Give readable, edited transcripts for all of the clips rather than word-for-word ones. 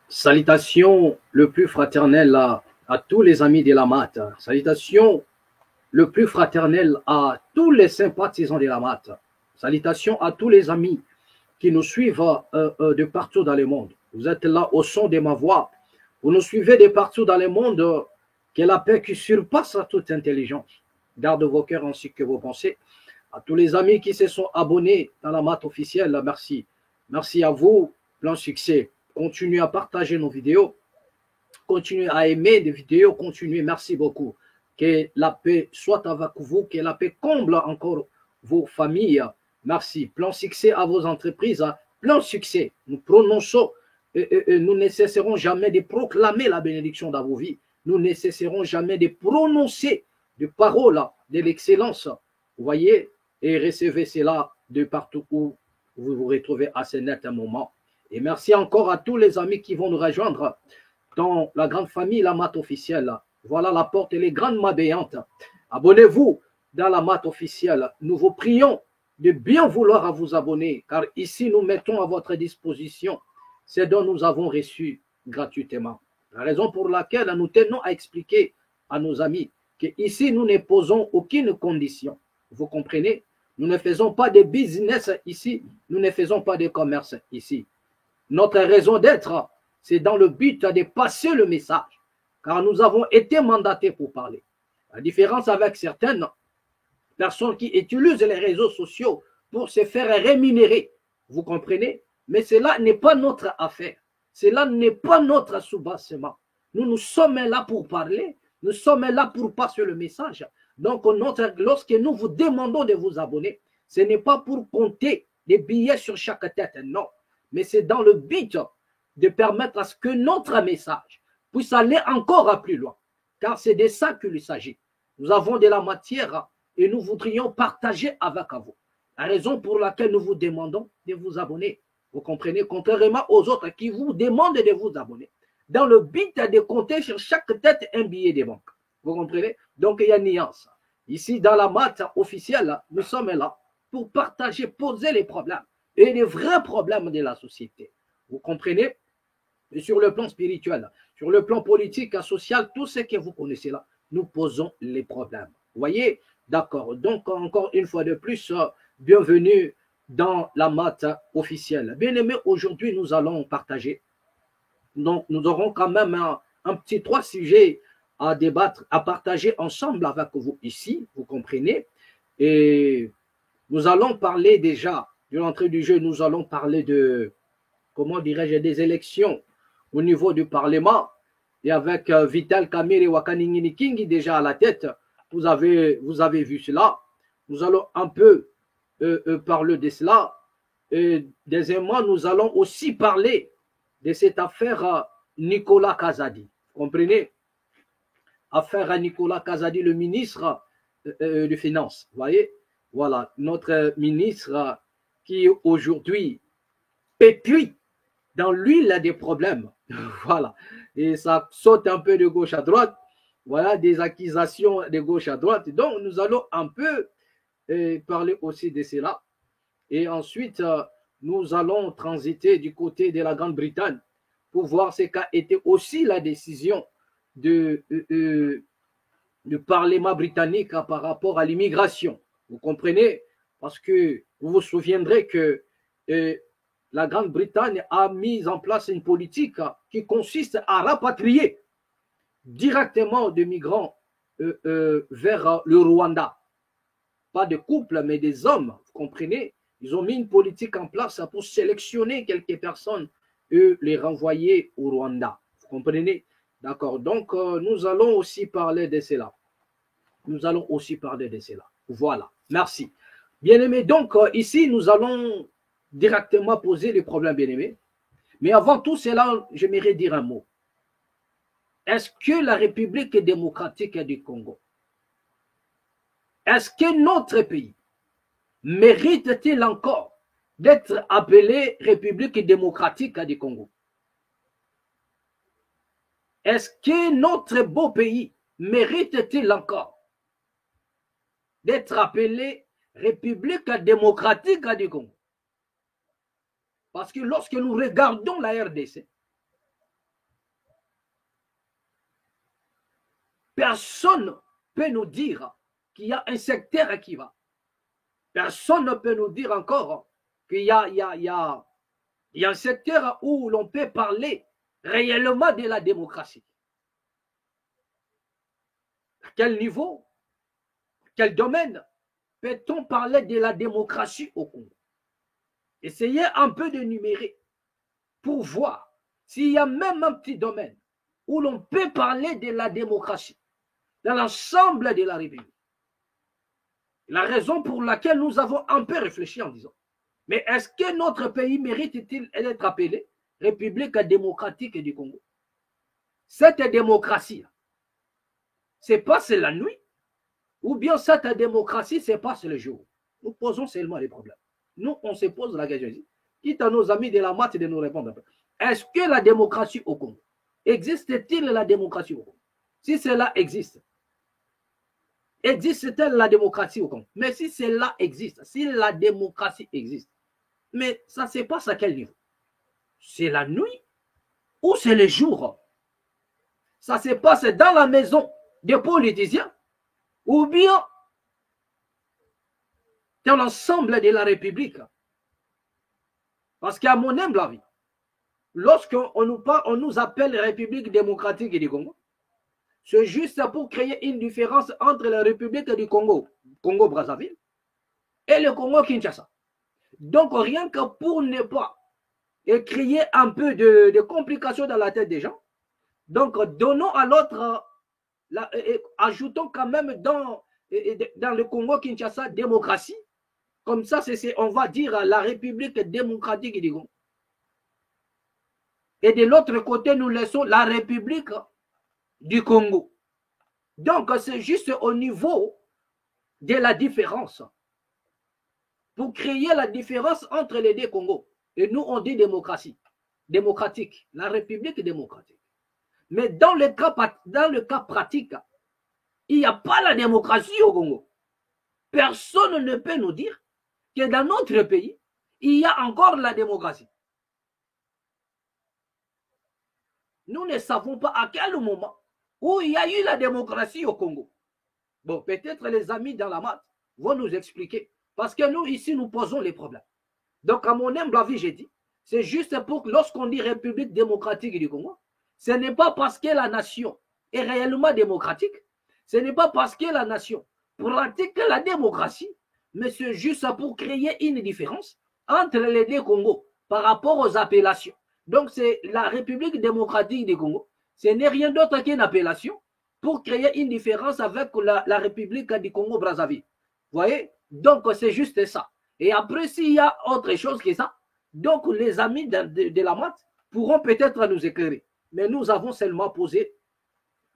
Salutations le plus fraternel à tous les amis de la MAT. Salutations le plus fraternel à tous les sympathisants de la MAT. Salutations à tous les amis qui nous suivent de partout dans le monde. Vous êtes là au son de ma voix. Vous nous suivez de partout dans le monde. Que la paix qui surpasse toute intelligence garde vos cœurs ainsi que vos pensées. À tous les amis qui se sont abonnés dans la MAT officielle, merci. Merci à vous. Plein succès. Continuez à partager nos vidéos. Continuez à aimer des vidéos. Continuez. Merci beaucoup. Que la paix soit avec vous. Que la paix comble encore vos familles. Merci. Plein succès à vos entreprises. Plein succès. Nous prononçons, nous ne cesserons jamais de proclamer la bénédiction dans vos vies. Nous ne cesserons jamais de prononcer des paroles de l'excellence. Vous voyez, et recevez cela de partout où vous vous retrouvez à ce net moment. Et merci encore à tous les amis qui vont nous rejoindre dans la grande famille, la MAT officielle. Voilà la porte, elle est grandement béante. Abonnez-vous dans la MAT officielle. Nous vous prions de bien vouloir à vous abonner, car ici nous mettons à votre disposition ce dont nous avons reçu gratuitement. La raison pour laquelle nous tenons à expliquer à nos amis qu'ici nous ne posons aucune condition. Vous comprenez? Nous ne faisons pas de business ici, nous ne faisons pas de commerce ici. Notre raison d'être, c'est dans le but de passer le message, car nous avons été mandatés pour parler. La différence avec certaines personnes qui utilisent les réseaux sociaux pour se faire rémunérer, vous comprenez? Mais cela n'est pas notre affaire. Cela n'est pas notre soubassement. Nous sommes là pour parler, nous sommes là pour passer le message. Donc, lorsque nous vous demandons de vous abonner, ce n'est pas pour compter des billets sur chaque tête, non. Mais c'est dans le but de permettre à ce que notre message puisse aller encore plus loin. Car c'est de ça qu'il s'agit. Nous avons de la matière et nous voudrions partager avec vous. La raison pour laquelle nous vous demandons de vous abonner. Vous comprenez? Contrairement aux autres qui vous demandent de vous abonner. Dans le but de compter sur chaque tête un billet de banque. Vous comprenez? Donc, il y a une nuance. Ici, dans la MAT officielle, nous sommes là pour partager, poser les problèmes et les vrais problèmes de la société. Vous comprenez? Et sur le plan spirituel, sur le plan politique, social, tout ce que vous connaissez là, nous posons les problèmes. Vous voyez? D'accord. Donc, encore une fois de plus, bienvenue dans la MAT officielle. Bien aimé, aujourd'hui, nous allons partager. Donc, nous aurons quand même un petit 3 sujets à débattre, à partager ensemble avec vous ici, vous comprenez. Et nous allons parler déjà, de l'entrée du jeu, nous allons parler de, comment dirais-je, des élections au niveau du Parlement. Et avec Vital Kamerhe et Wakaningini King déjà à la tête, vous avez vu cela. Nous allons un peu parler de cela. Et deuxièmement, nous allons aussi parler de cette affaire Nicolas Kazadi. Vous comprenez? Affaire à Nicolas Kazadi, le ministre des Finances. Vous voyez? Voilà, notre ministre qui aujourd'hui pétrit dans l'huile des problèmes. Voilà. Et ça saute un peu de gauche à droite. Voilà, des accusations de gauche à droite. Donc, nous allons un peu parler aussi de cela. Et ensuite, nous allons transiter du côté de la Grande-Bretagne pour voir ce qu'a été aussi la décision du Parlement britannique par rapport à l'immigration. Vous comprenez? Parce que vous vous souviendrez que la Grande-Bretagne a mis en place une politique qui consiste à rapatrier directement des migrants vers le Rwanda. Pas de couple, mais des hommes, vous comprenez? Ils ont mis une politique en place pour sélectionner quelques personnes et les renvoyer au Rwanda. Vous comprenez? D'accord. Donc, nous allons aussi parler de cela. Nous allons aussi parler de cela. Voilà. Merci. Bien-aimés, donc, ici, nous allons directement poser les problèmes, bien-aimés. Mais avant tout cela, j'aimerais dire un mot. Est-ce que la République démocratique du Congo, est-ce que notre pays mérite-t-il encore d'être appelé République démocratique du Congo? Est-ce que notre beau pays mérite-t-il encore d'être appelé République démocratique du Congo? Parce que lorsque nous regardons la RDC, Personne ne peut nous dire qu'il y a un secteur qui va. Personne ne peut nous dire encore qu'il y a un secteur où l'on peut parler réellement de la démocratie. À quel niveau, quel domaine peut-on parler de la démocratie au Congo? Essayez un peu de numérer pour voir s'il y a même un petit domaine où l'on peut parler de la démocratie dans l'ensemble de la République. La raison pour laquelle nous avons un peu réfléchi en disant, mais est-ce que notre pays mérite-t-il d'être appelé République démocratique du Congo? Cette démocratie, c'est passe la nuit, ou bien cette démocratie se passe le jour? Nous posons seulement les problèmes. Nous, on se pose la question ici. Quitte à nos amis de la maths de nous répondre. Est-ce que la démocratie au Congo, existe-t-il la démocratie au Congo? Si cela existe, existe-t-elle la démocratie au Congo? Mais si cela existe, si la démocratie existe, mais ça se passe à quel niveau? C'est la nuit ou c'est le jour? Ça se passe dans la maison des politiciens ou bien dans l'ensemble de la République? Parce qu'à mon humble avis, lorsqu'on nous appelle République démocratique du Congo, c'est juste pour créer une différence entre la République du Congo, Congo-Brazzaville, et le Congo-Kinshasa. Donc, rien que pour ne pas créer un peu de complications dans la tête des gens, donc donnons à l'autre, ajoutons quand même dans le Congo-Kinshasa démocratie, comme ça, on va dire la République démocratique du Congo. Et de l'autre côté, nous laissons la République du Congo. Donc, c'est juste au niveau de la différence. Pour créer la différence entre les deux Congos. Et nous, on dit démocratie. Démocratique. La République démocratique. Mais dans le cas pratique, il n'y a pas la démocratie au Congo. Personne ne peut nous dire que dans notre pays, il y a encore la démocratie. Nous ne savons pas à quel moment où il y a eu la démocratie au Congo. Bon, peut-être les amis dans la maths vont nous expliquer. Parce que nous, ici, nous posons les problèmes. Donc, à mon humble avis, j'ai dit, c'est juste pour que lorsqu'on dit République démocratique du Congo, ce n'est pas parce que la nation est réellement démocratique, ce n'est pas parce que la nation pratique la démocratie, mais c'est juste pour créer une différence entre les deux Congos par rapport aux appellations. Donc, c'est la République démocratique du Congo. Ce n'est rien d'autre qu'une appellation pour créer une différence avec la République du Congo-Brazzaville. Vous voyez? Donc, c'est juste ça. Et après, s'il y a autre chose que ça, donc les amis de la maths pourront peut-être nous éclairer. Mais nous avons seulement posé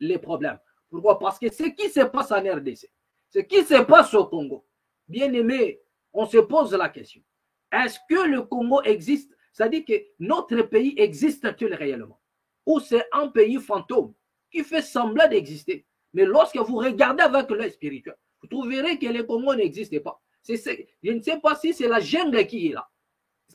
les problèmes. Pourquoi? Parce que ce qui se passe en RDC, ce qui se passe au Congo, bien aimé, on se pose la question. Est-ce que le Congo existe? C'est-à-dire que notre pays existe-t-il réellement? Ou c'est un pays fantôme qui fait semblant d'exister? Mais lorsque vous regardez avec l'œil spirituel, vous trouverez que le Congo n'existe pas. Je ne sais pas si c'est la jungle qui est là.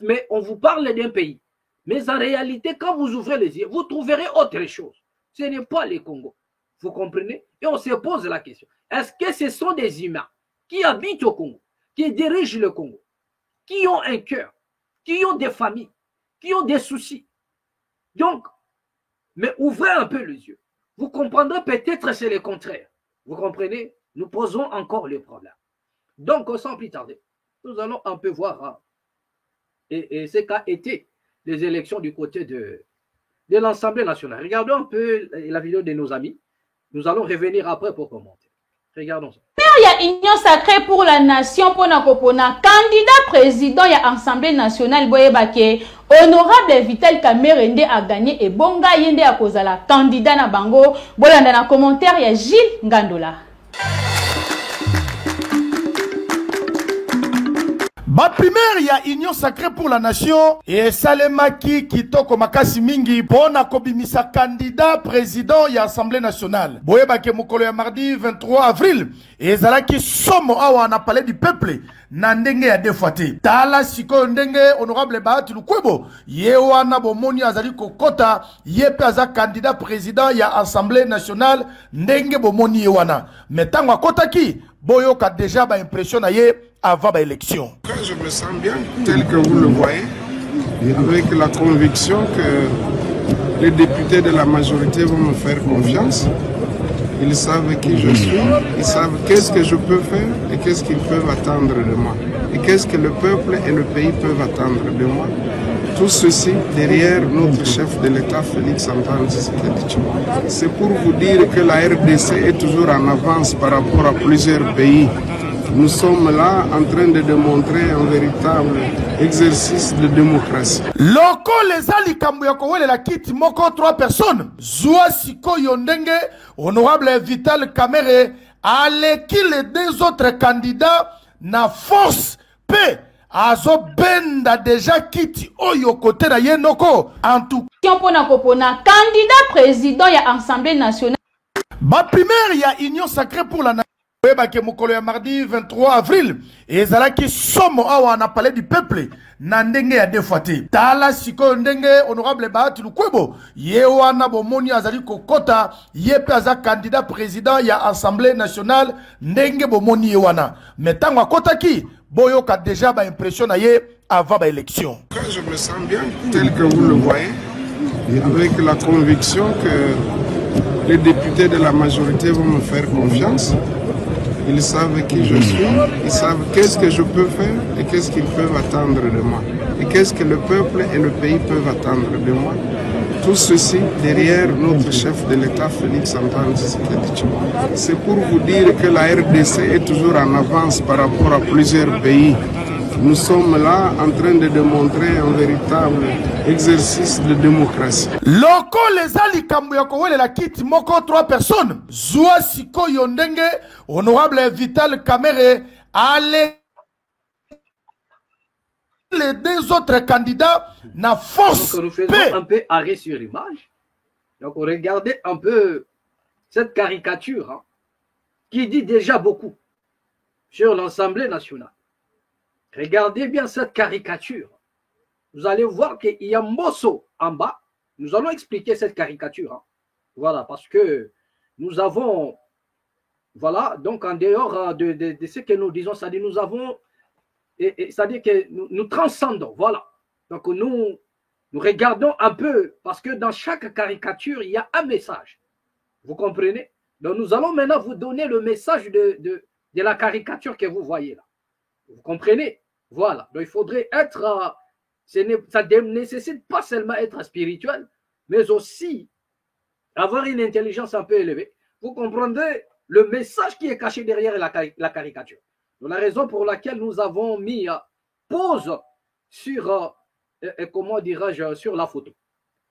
Mais on vous parle d'un pays. Mais en réalité, quand vous ouvrez les yeux, vous trouverez autre chose. Ce n'est pas le Congo. Vous comprenez? Et on se pose la question. Est-ce que ce sont des humains qui habitent au Congo, qui dirigent le Congo, qui ont un cœur, qui ont des familles, qui ont des soucis? Donc, mais ouvrez un peu les yeux. Vous comprendrez peut-être c'est le contraire. Vous comprenez? Nous posons encore les problèmes. Donc, sans plus tarder, nous allons un peu voir et ce qu'a été les élections du côté de l'Assemblée nationale. Regardons un peu la vidéo de nos amis. Nous allons revenir après pour commenter. Regardons ça. Il y a Union sacrée pour la nation pour Nakopona. Candidat président, il y a Assemblée nationale. Boyebake, honorable Vital Kamerende a gagné et Bonga Yende a causé la candidat na bango. Bolanda na commentaire, il y a Gilles Ngandola. Ba primaire ya Union Sacrée pour la Nation et Salemaki Kitoko Makasi Mingi pona kobimisa candidat président ya Assemblée nationale. Boyeba ke mokolo ya mardi 23 avril et zalaki somo awa na palais du peuple na ndenge ya defati. Tala siko ndenge honorable Bahati Lukwebo ye wana bomoni azali kokota ye pe aza candidat président ya Assemblée nationale ndenge bomoni ye wana. Metango akotaki boyoka déjà ba impression na ye avant l'élection. Je me sens bien, tel que vous le voyez, avec la conviction que les députés de la majorité vont me faire confiance. Ils savent qui je suis, ils savent qu'est-ce que je peux faire et qu'est-ce qu'ils peuvent attendre de moi. Et qu'est-ce que le peuple et le pays peuvent attendre de moi. Tout ceci derrière notre chef de l'État, Félix Antoine Tshisekedi Tshilombo. C'est pour vous dire que la RDC est toujours en avance par rapport à plusieurs pays. Nous sommes là en train de démontrer un véritable exercice de démocratie. Loko les ali kambuyako wele la kiti moko 3 personnes. Zoua siko yondenge, honorable Vital Kamerhe, aleki les 2 autres candidats na force P. Azo benda déjà kiti oyo côté na yenoko. En tout cas, candidat président ya Assemblée nationale. Ba primaire ya Union Sacrée pour la Nation. Ke mokolo ya mardi 23 avril et zalaki somo awa na palais du peuple na ndenge ya defati. Tala siko ndenge honorable Bahati Lukwebo ye wana bomoni azali kokota ye pe aza candidat président ya Assemblée nationale ndenge bomoni ye wana. Metango akotaki boyoka déjà ba impression na ye avant l'élection. Je me sens bien, tel que vous le voyez, avec la conviction que les députés de la majorité vont me faire confiance. Ils savent qui je suis, ils savent qu'est-ce que je peux faire et qu'est-ce qu'ils peuvent attendre de moi. Et qu'est-ce que le peuple et le pays peuvent attendre de moi. Tout ceci derrière notre chef de l'État, Félix Antoine Tshisekedi Tshilombo. C'est pour vous dire que la RDC est toujours en avance par rapport à plusieurs pays. Nous sommes là en train de démontrer un véritable exercice de démocratie. Loko les ali kambuyako wele la kiti moko 3 personnes. Zoua siko yondenge, honorable Vital Kamerhe, allez les 2 autres candidats na force. Donc nous faisons un peu arrêt sur image. Donc regardez un peu cette caricature hein, qui dit déjà beaucoup sur l'Assemblée nationale. Regardez bien cette caricature. Vous allez voir qu'il y a Mbosso en bas. Nous allons expliquer cette caricature. Hein. Voilà, parce que nous avons, voilà, donc en dehors de ce que nous disons, c'est-à-dire nous avons, c'est-à-dire que nous transcendons, voilà. Donc nous regardons un peu, parce que dans chaque caricature, il y a un message. Vous comprenez? Donc nous allons maintenant vous donner le message de la caricature que vous voyez là. Vous comprenez? Voilà, donc il faudrait être, ça ne nécessite pas seulement être spirituel, mais aussi avoir une intelligence un peu élevée. Vous comprendrez le message qui est caché derrière la caricature. Donc la raison pour laquelle nous avons mis pause sur, comment dirais-je, sur la photo.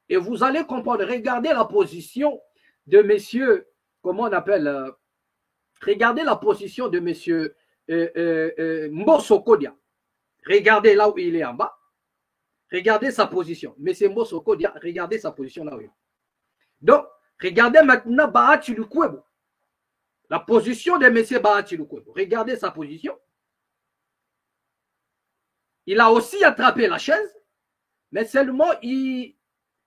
Et vous allez comprendre, regardez la position de messieurs, comment on appelle, regardez la position de monsieur Mbosso Kodia. Regardez là où il est en bas. Regardez sa position. Monsieur Mbosso Kodia, regardez sa position là où il est. Donc, regardez maintenant Bahati Lukwebo. La position de monsieur Bahati Lukwebo. Regardez sa position. Il a aussi attrapé la chaise, mais seulement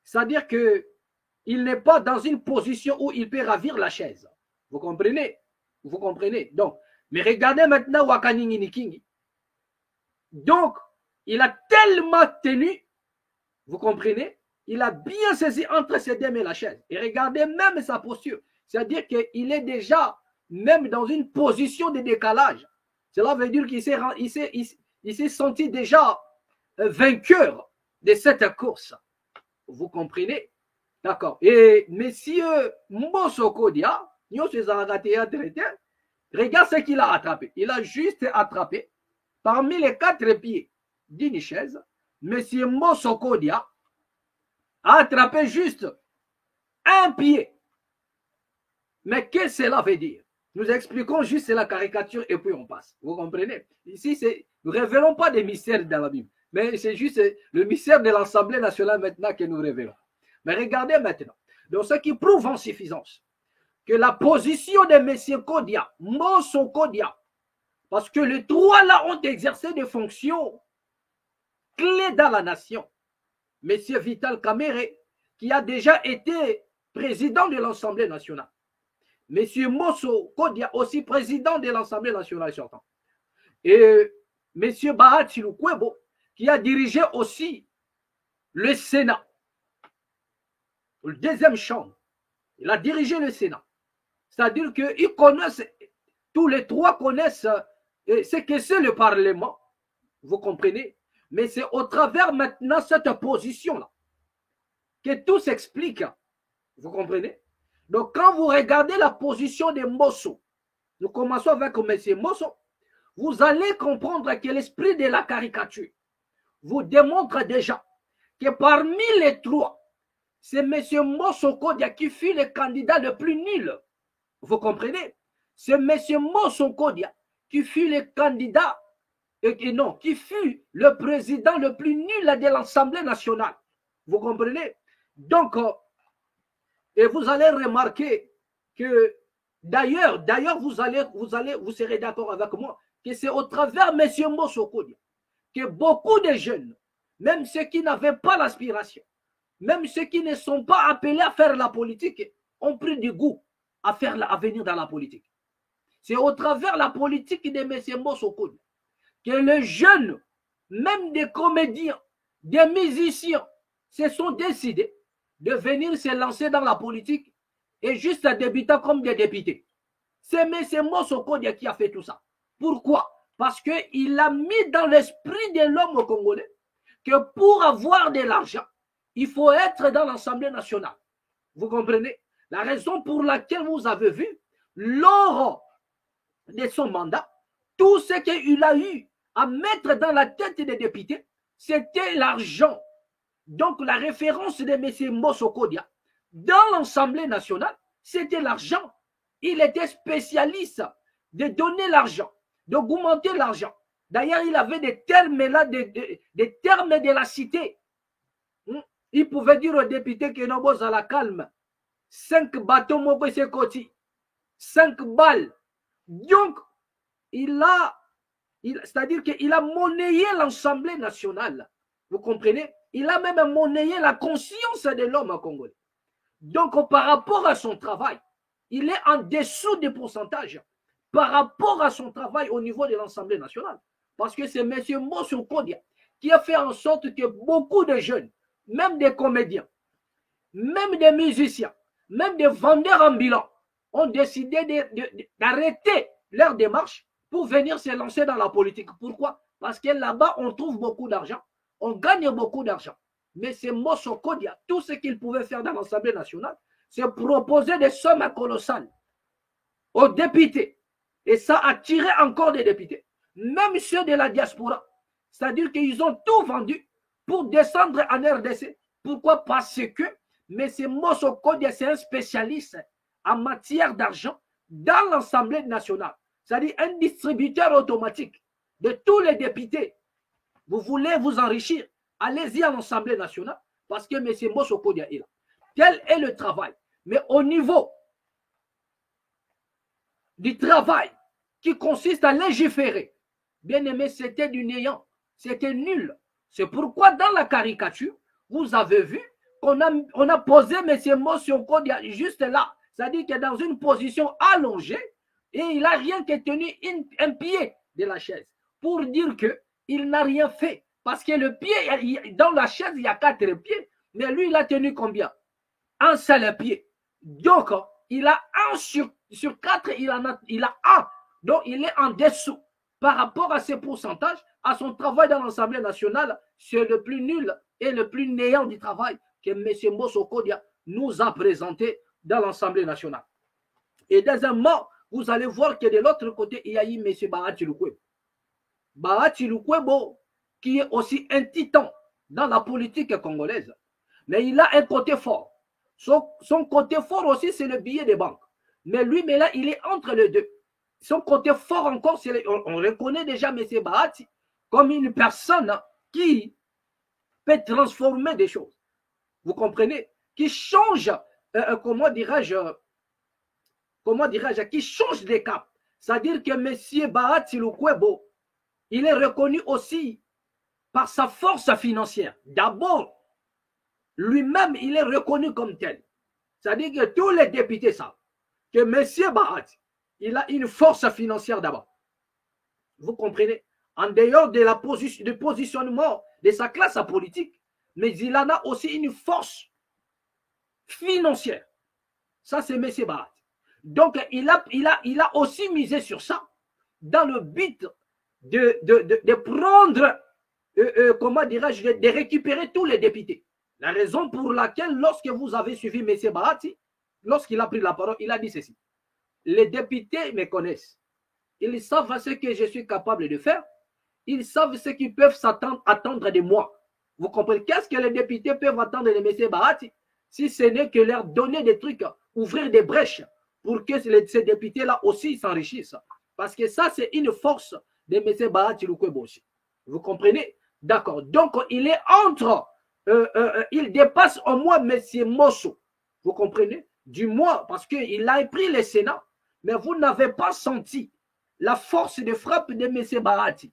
c'est-à-dire que il n'est pas dans une position où il peut ravir la chaise. Vous comprenez? Vous comprenez? Donc, mais regardez maintenant Wakaningi Nikingi. Donc, il a tellement tenu, vous comprenez? Il a bien saisi entre ses deux mains la chaise. Et regardez même sa posture. C'est-à-dire qu'il est déjà même dans une position de décalage. Cela veut dire qu'il s'est senti déjà vainqueur de cette course. Vous comprenez? D'accord. Et monsieur Mbosso Kodia, regarde ce qu'il a attrapé. Il a juste attrapé parmi les 4 pieds d'une chaise. Monsieur Mbosso Kodia a attrapé juste un pied. Mais qu'est-ce que cela veut dire? Nous expliquons juste la caricature et puis on passe. Vous comprenez? Ici, Nous ne révélons pas des mystères dans la Bible. Mais c'est juste le mystère de l'Assemblée nationale maintenant que nous révélons. Mais regardez maintenant. Donc, ce qui prouve en suffisance que la position de M. Kodia, Mosso Kodia, parce que les trois là ont exercé des fonctions clés dans la nation. M. Vital Kamerhe, qui a déjà été président de l'Assemblée nationale. M. Mosso Kodia, aussi président de l'Assemblée nationale sortant. Et M. Bahati Lukwebo, qui a dirigé aussi le Sénat, le deuxième chambre. Il a dirigé le Sénat. C'est-à-dire qu'ils connaissent, tous les trois connaissent ce que c'est le Parlement. Vous comprenez? Mais c'est au travers maintenant cette position-là que tout s'explique. Vous comprenez? Donc quand vous regardez la position de Mosso, nous commençons avec M. Mosso, vous allez comprendre que l'esprit de la caricature vous démontre déjà que parmi les trois, c'est M. Mosso Kodia qui fut le candidat le plus nul. Vous comprenez? C'est M. Mosso Kodia qui fut le candidat, qui fut le président le plus nul de l'Assemblée nationale. Vous comprenez? Donc, et vous allez remarquer que, d'ailleurs, vous serez d'accord avec moi, que c'est au travers M. Mosso Kodia que beaucoup de jeunes, même ceux qui n'avaient pas l'aspiration, même ceux qui ne sont pas appelés à faire la politique, ont pris du goût à venir dans la politique. C'est au travers la politique de M. Mosso Kodia que les jeunes, même des comédiens, des musiciens, se sont décidés de venir se lancer dans la politique et juste à débuter comme des députés. C'est M. Mosso Kodia qui a fait tout ça. Pourquoi? Parce qu'il a mis dans l'esprit de l'homme congolais que pour avoir de l'argent, il faut être dans l'Assemblée nationale. Vous comprenez? La raison pour laquelle vous avez vu, lors de son mandat, tout ce qu'il a eu à mettre dans la tête des députés, c'était l'argent. Donc la référence de M. Mosso Kodia dans l'Assemblée nationale, c'était l'argent. Il était spécialiste de donner l'argent, d'augmenter l'argent. D'ailleurs, il avait des termes là, des termes de la cité. Il pouvait dire aux députés que nous sommes à la calme. 5 bateaux, 5 balles. Donc, c'est-à-dire qu'il a monnayé l'Assemblée nationale. Vous comprenez? Il a même monnayé la conscience de l'homme congolais. Donc, par rapport à son travail, il est en dessous des pourcentages par rapport à son travail au niveau de l'Assemblée nationale. Parce que c'est M. Mosso Kodia qui a fait en sorte que beaucoup de jeunes, même des comédiens, même des musiciens, même des vendeurs ambulants, ont décidé d'arrêter leur démarche pour venir se lancer dans la politique. Pourquoi? Parce que là-bas, on trouve beaucoup d'argent, on gagne beaucoup d'argent. Mais c'est Mosso Kodia, tout ce qu'il pouvait faire dans l'Assemblée nationale, c'est proposer des sommes colossales aux députés. Et ça a attiré encore des députés, même ceux de la diaspora. C'est-à-dire qu'ils ont tout vendu pour descendre en RDC. Pourquoi? Parce que M. Mosso Kodia, c'est un spécialiste en matière d'argent dans l'Assemblée nationale. C'est-à-dire un distributeur automatique de tous les députés. Vous voulez vous enrichir, allez-y à l'Assemblée nationale parce que M. Mosso Kodia est là. Quel est le travail? Mais au niveau du travail qui consiste à légiférer, bien aimé, c'était du néant, c'était nul. C'est pourquoi dans la caricature, vous avez vu qu'on a posé M. Mosso Kodia juste là, c'est-à-dire qu'il est dans une position allongée et il n'a rien que tenu un pied de la chaise pour dire qu'il n'a rien fait. Parce que le pied, dans la chaise, il y a 4 pieds, mais lui, il a tenu combien? Un seul pied. Donc, il a 1 sur 4, il a 1. Donc, il est en dessous par rapport à ses pourcentages, à son travail dans l'Assemblée nationale. C'est le plus nul et le plus néant du travail que M. Mosso Kodia nous a présenté dans l'Assemblée nationale. Et deuxièmement, vous allez voir que de l'autre côté, il y a eu M. Bahati Lukwebo. Bahati Lukwebo, qui est aussi un titan dans la politique congolaise. Mais il a un côté fort. Son côté fort aussi, c'est le billet de banque. Mais lui, là, il est entre les deux. Son côté fort encore, on reconnaît déjà M. Bahati, comme une personne qui peut transformer des choses. Vous comprenez? Qui change, comment dirais-je, qui change des caps. C'est-à-dire que M. Bahati Lukwebo, il est reconnu aussi par sa force financière. D'abord, lui-même, il est reconnu comme tel. C'est-à-dire que tous les députés savent que M. Bahati, il a une force financière d'abord. Vous comprenez? En dehors de du positionnement de sa classe politique, mais il en a aussi une force financière. Ça, c'est M. Bahati. Donc, il a aussi misé sur ça dans le but de prendre, comment dirais-je, de récupérer tous les députés. La raison pour laquelle, lorsque vous avez suivi M. Bahati, lorsqu'il a pris la parole, il a dit ceci. Les députés me connaissent. Ils savent ce que je suis capable de faire. Ils savent ce qu'ils peuvent attendre de moi. Vous comprenez? Qu'est-ce que les députés peuvent attendre de M. Bahati si ce n'est que leur donner des trucs, ouvrir des brèches pour que ces députés-là aussi s'enrichissent. Parce que ça, c'est une force de M. Bahati Lukwebo. Vous comprenez? D'accord. Donc, il est entre, il dépasse au moins M. Mosso. Vous comprenez? Du moins, parce qu'il a pris le Sénat, mais vous n'avez pas senti la force de frappe de M. Bahati.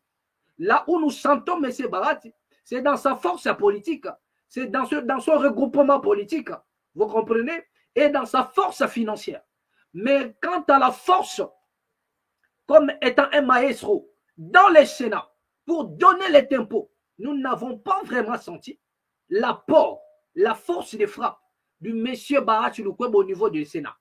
Là où nous sentons M. Bahati, c'est dans sa force politique, c'est dans son regroupement politique, vous comprenez? Et dans sa force financière. Mais quant à la force, comme étant un maestro dans le Sénat, pour donner les tempos, nous n'avons pas vraiment senti l'apport, la force de frappe du M. Bahati Lukwebo au niveau du Sénat.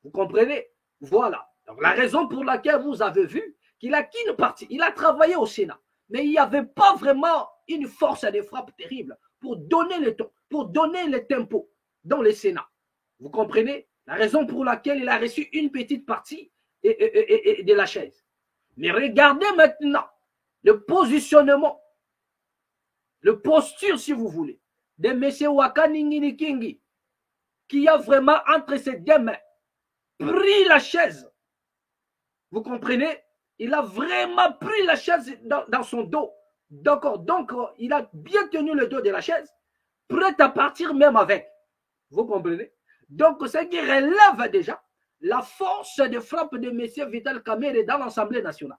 Vous comprenez? Voilà. Donc, la raison pour laquelle vous avez vu qu'il a quitté une partie, il a travaillé au Sénat, mais il n'y avait pas vraiment une force de frappe terrible pour donner le ton, pour donner le tempo dans le Sénat. Vous comprenez? La raison pour laquelle il a reçu une petite partie de la chaise. Mais regardez maintenant le positionnement, le posture, si vous voulez, de M. Wakaningini Kingi, qui a vraiment entre ses deux mains pris la chaise. Vous comprenez? Il a vraiment pris la chaise dans son dos. Donc, il a bien tenu le dos de la chaise, prêt à partir même avec. Vous comprenez? Donc, ce qui relève déjà la force de frappe de M. Vital Kamerhe dans l'Assemblée nationale.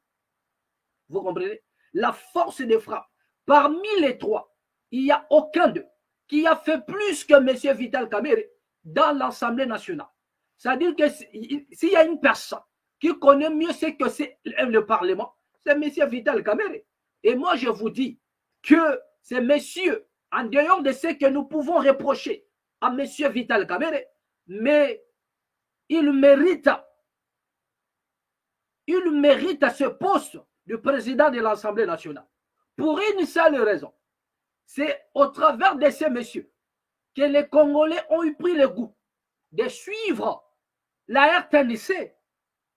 Vous comprenez? La force de frappe. Parmi les trois, il n'y a aucun d'eux qui a fait plus que M. Vital Kamerhe dans l'Assemblée nationale. C'est-à-dire que s'il y a une personne qui connaît mieux ce que c'est le Parlement, c'est M. Vital Kamerhe. Et moi, je vous dis que c'est monsieur, en dehors de ce que nous pouvons reprocher à M. Vital Kamerhe, mais il mérite ce poste de président de l'Assemblée nationale. Pour une seule raison. C'est au travers de ces messieurs que les Congolais ont eu pris le goût de suivre la RTNC.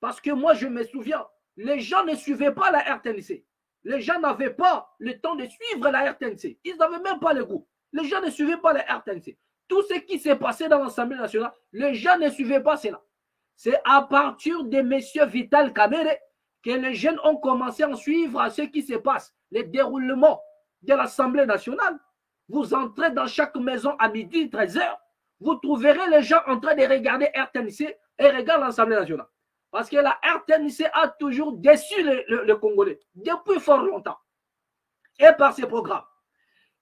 Parce que moi, je me souviens, les gens ne suivaient pas la RTNC. Les gens n'avaient pas le temps de suivre la RTNC. Ils n'avaient même pas le goût. Les gens ne suivaient pas la RTNC. Tout ce qui s'est passé dans l'Assemblée nationale, les gens ne suivaient pas cela. C'est à partir de M. Vital Kamerhe que les jeunes ont commencé à suivre ce qui se passe, le déroulement de l'Assemblée nationale. Vous entrez dans chaque maison à midi, 13h, vous trouverez les gens en train de regarder RTNC et regarder l'Assemblée nationale. Parce que la RTNC a toujours déçu le Congolais, depuis fort longtemps. Et par ses programmes,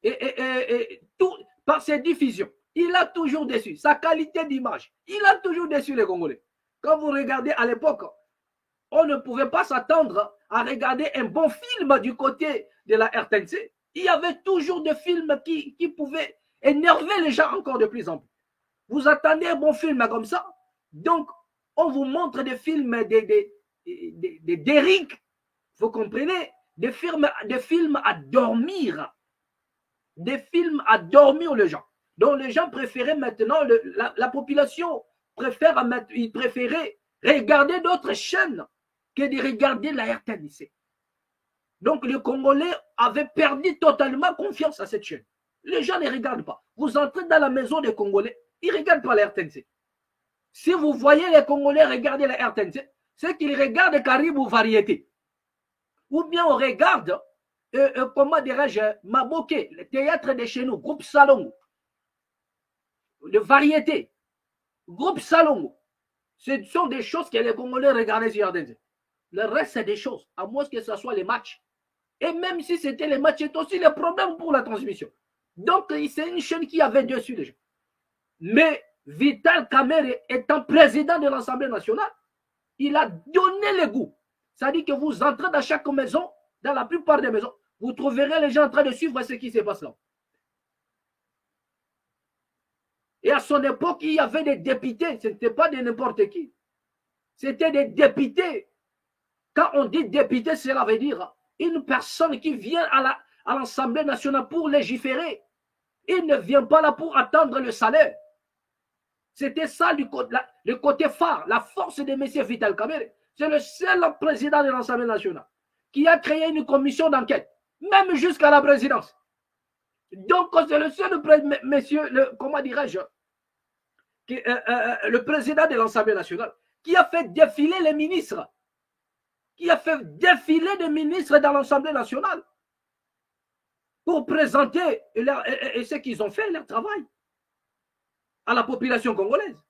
et tout, par ses diffusions, il a toujours déçu. Sa qualité d'image, il a toujours déçu les Congolais. Quand vous regardez à l'époque, on ne pouvait pas s'attendre à regarder un bon film du côté de la RTNC. Il y avait toujours des films qui pouvaient énerver les gens encore de plus en plus. Vous attendez un bon film comme ça, donc on vous montre des films d'Eric, vous comprenez, des films à dormir, des films à dormir les gens. Donc les gens préféraient maintenant, la population ils préféraient regarder d'autres chaînes que de regarder la RTNC. Donc les Congolais avaient perdu totalement confiance à cette chaîne. Les gens ne regardent pas. Vous entrez dans la maison des Congolais, ils ne regardent pas la RTNC. Si vous voyez les Congolais regarder la RTNC, c'est qu'ils regardent Caribou Variété. Ou bien on regarde comment dirais-je, Maboké, le théâtre de chez nous, groupe Salongo, de variété, groupe Salongo. Ce sont des choses que les Congolais regardent sur RDZ. Le reste, c'est des choses, à moins que ce soit les matchs. Et même si c'était les matchs, c'est aussi le problème pour la transmission. Donc, c'est une chaîne qui avait dessus déjà. Mais Vital Kamerhe, étant président de l'Assemblée nationale, il a donné le goût. C'est-à-dire que vous entrez dans chaque maison, dans la plupart des maisons, vous trouverez les gens en train de suivre ce qui se passe là. Et à son époque, il y avait des députés, ce n'était pas de n'importe qui. C'était des députés. Quand on dit député, cela veut dire une personne qui vient à l'Assemblée nationale pour légiférer. Il ne vient pas là pour attendre le salaire. C'était ça le côté phare, la force de M. Vital Kamerhe. C'est le seul président de l'Assemblée nationale qui a créé une commission d'enquête, même jusqu'à la présidence. Donc, c'est le seul monsieur, comment dirais-je, le président de l'Assemblée nationale qui a fait défiler les ministres, qui a fait défiler des ministres dans l'Assemblée nationale pour présenter ce qu'ils ont fait, leur travail à la population congolaise.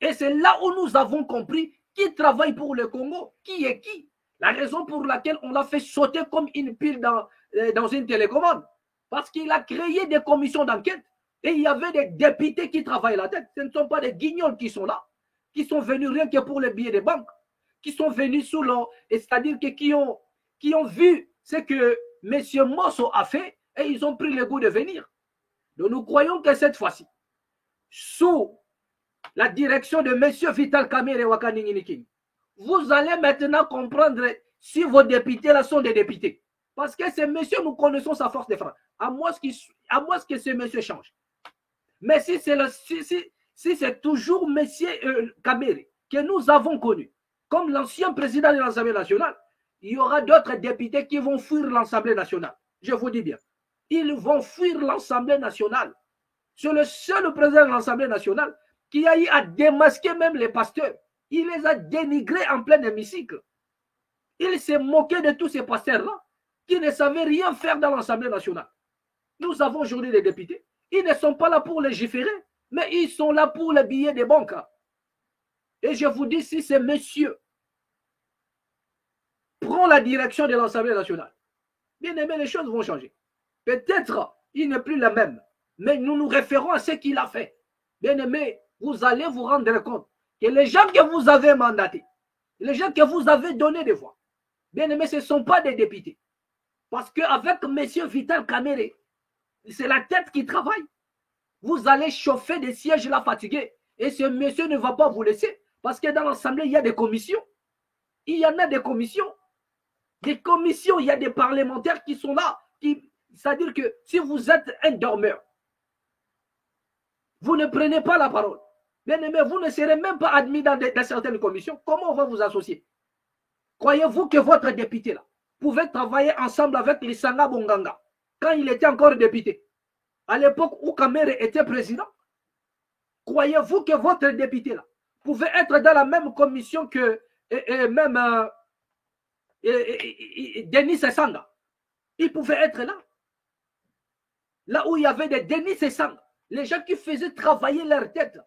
Et c'est là où nous avons compris qui travaille pour le Congo, qui est qui. La raison pour laquelle on l'a fait sauter comme une pile dans une télécommande. Parce qu'il a créé des commissions d'enquête et il y avait des députés qui travaillent la tête. Ce ne sont pas des guignols qui sont là, qui sont venus rien que pour les billets des banques, qui sont venus sous l'eau, c'est-à-dire qui ont vu ce que M. Mosso a fait et ils ont pris le goût de venir. Donc nous croyons que cette fois-ci, sous la direction de M. Vital Kamerhe Wakaninginiki, vous allez maintenant comprendre si vos députés là sont des députés. Parce que ce monsieur, nous connaissons sa force de frappe. À moins que ce monsieur change. Mais si c'est toujours M. Kamerhe que nous avons connu, comme l'ancien président de l'Assemblée nationale, il y aura d'autres députés qui vont fuir l'Assemblée nationale. Je vous dis bien. Ils vont fuir l'Assemblée nationale. C'est le seul président de l'Assemblée nationale qui a eu à démasquer même les pasteurs. Il les a dénigrés en plein hémicycle. Il s'est moqué de tous ces pasteurs-là qui ne savaient rien faire dans l'Assemblée nationale. Nous avons aujourd'hui des députés. Ils ne sont pas là pour légiférer, mais ils sont là pour les billets des banques. Et je vous dis, si ce monsieur prend la direction de l'Assemblée nationale, bien aimé, les choses vont changer. Peut-être il n'est plus le même, mais nous nous référons à ce qu'il a fait. Bien aimé, vous allez vous rendre compte que les gens que vous avez mandatés, les gens que vous avez donné des voix, bien aimé, ce ne sont pas des députés. Parce qu'avec M. Vital Kamerhe, c'est la tête qui travaille. Vous allez chauffer des sièges là fatigués. Et ce monsieur ne va pas vous laisser. Parce que dans l'Assemblée, il y a des commissions. Il y en a des commissions. Des commissions, il y a des parlementaires qui sont là. C'est-à-dire que si vous êtes un dormeur, vous ne prenez pas la parole. Bien aimé, vous ne serez même pas admis dans certaines commissions. Comment on va vous associer? Croyez-vous que votre député là pouvait travailler ensemble avec Lisanga Bonganga quand il était encore député? À l'époque où Kamerhe était président, croyez-vous que votre député là pouvait être dans la même commission que Denis Sessanga? Il pouvait être là. Là où il y avait des Denis Sessanga, les gens qui faisaient travailler leur tête.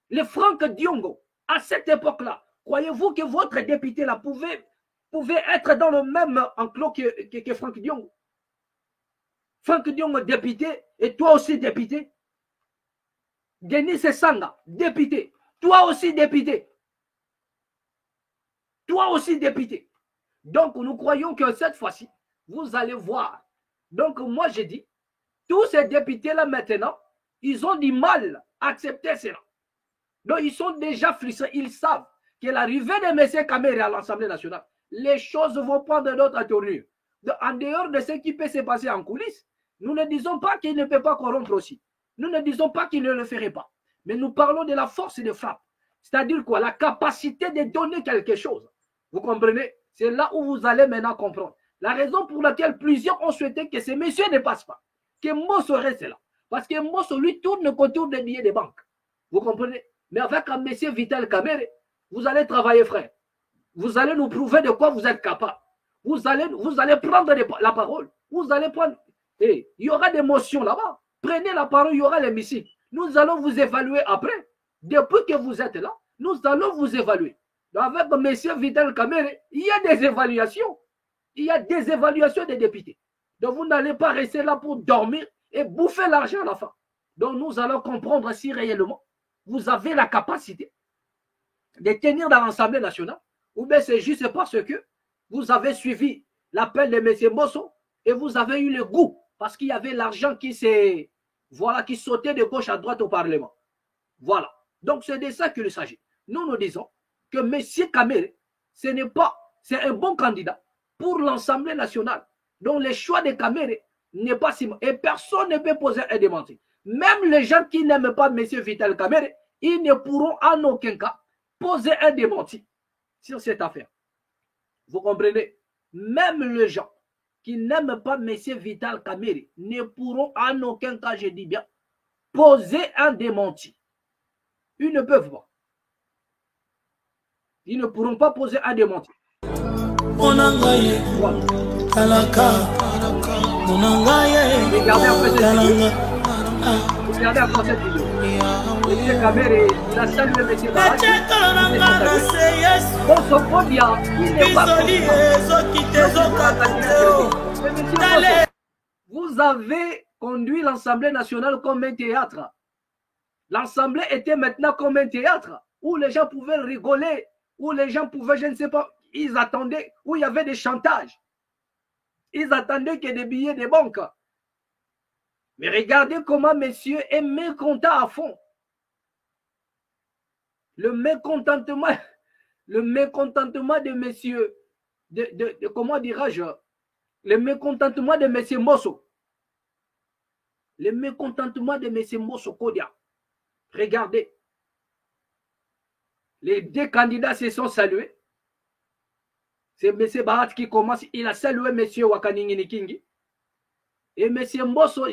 Les Franck Diongo, à cette époque-là, croyez-vous que votre député là pouvait être dans le même enclos que Franck Diongo? Franck Diongo, député, et toi aussi député. Denis Sessanga, député. Toi aussi député. Toi aussi député. Donc nous croyons que cette fois-ci, vous allez voir. Donc moi je dis, tous ces députés-là maintenant, ils ont du mal à accepter cela. Donc ils sont déjà frustrés. Ils savent que l'arrivée de M. Kamerhe à l'Assemblée nationale, les choses vont prendre d'autres tournures. En dehors de ce qui peut se passer en coulisses, nous ne disons pas qu'il ne peut pas corrompre aussi. Nous ne disons pas qu'il ne le ferait pas. Mais nous parlons de la force de frappe. C'est-à-dire quoi? La capacité de donner quelque chose. Vous comprenez? C'est là où vous allez maintenant comprendre. La raison pour laquelle plusieurs ont souhaité que ce monsieur ne passe pas. Que Mosso reste là. Parce que Mosso, lui, tourne autour des billets des banques. Vous comprenez? Mais avec un monsieur Vital Kamerhe, vous allez travailler, frère. Vous allez nous prouver de quoi vous êtes capable. vous allez prendre la parole. Vous allez prendre. Et il y aura des motions là-bas. Prenez la parole, il y aura l'hémicycle. Nous allons vous évaluer après. Depuis que vous êtes là, nous allons vous évaluer. Avec M. Vital Kamerhe, il y a des évaluations. Il y a des évaluations des députés. Donc vous n'allez pas rester là pour dormir et bouffer l'argent à la fin. Donc nous allons comprendre si réellement vous avez la capacité de tenir dans l'Assemblée nationale, ou bien c'est juste parce que vous avez suivi l'appel de M. Mbosso et vous avez eu le goût, parce qu'il y avait l'argent qui sautait de gauche à droite au Parlement. Voilà. Donc c'est de ça qu'il s'agit. Nous disons que M. Kamerhe, c'est un bon candidat pour l'Assemblée nationale. Donc le choix de Kamerhe n'est pas si mal. Et personne ne peut poser un démenti. Même les gens qui n'aiment pas M. Vital Kamerhe, ils ne pourront en aucun cas poser un démenti sur cette affaire. Vous comprenez? Même les gens qui n'aiment pas M. Vital Kamerhe ne pourront en aucun cas, je dis bien, poser un démenti. Ils ne peuvent pas. Ils ne pourront pas poser un démenti. Regardez après cette vidéo. M. Kamerhe, il a salué M. Baraki. Bon, son podia, il n'est pas. Vous avez conduit l'Assemblée nationale comme un théâtre. L'Assemblée était maintenant comme un théâtre où les gens pouvaient rigoler, où les gens pouvaient, je ne sais pas, ils attendaient, où il y avait des chantages. Ils attendaient qu'il y ait des billets des banques. Mais regardez comment monsieur est mécontent à fond. Le mécontentement de monsieur, comment dirais-je, le mécontentement de monsieur Mbosso. Le mécontentement de monsieur Mbosso Kodia. Regardez. Les deux candidats se sont salués. C'est M. Bahat qui commence. Il a salué M. Wakaningi Kingi. Et M. Mbosso,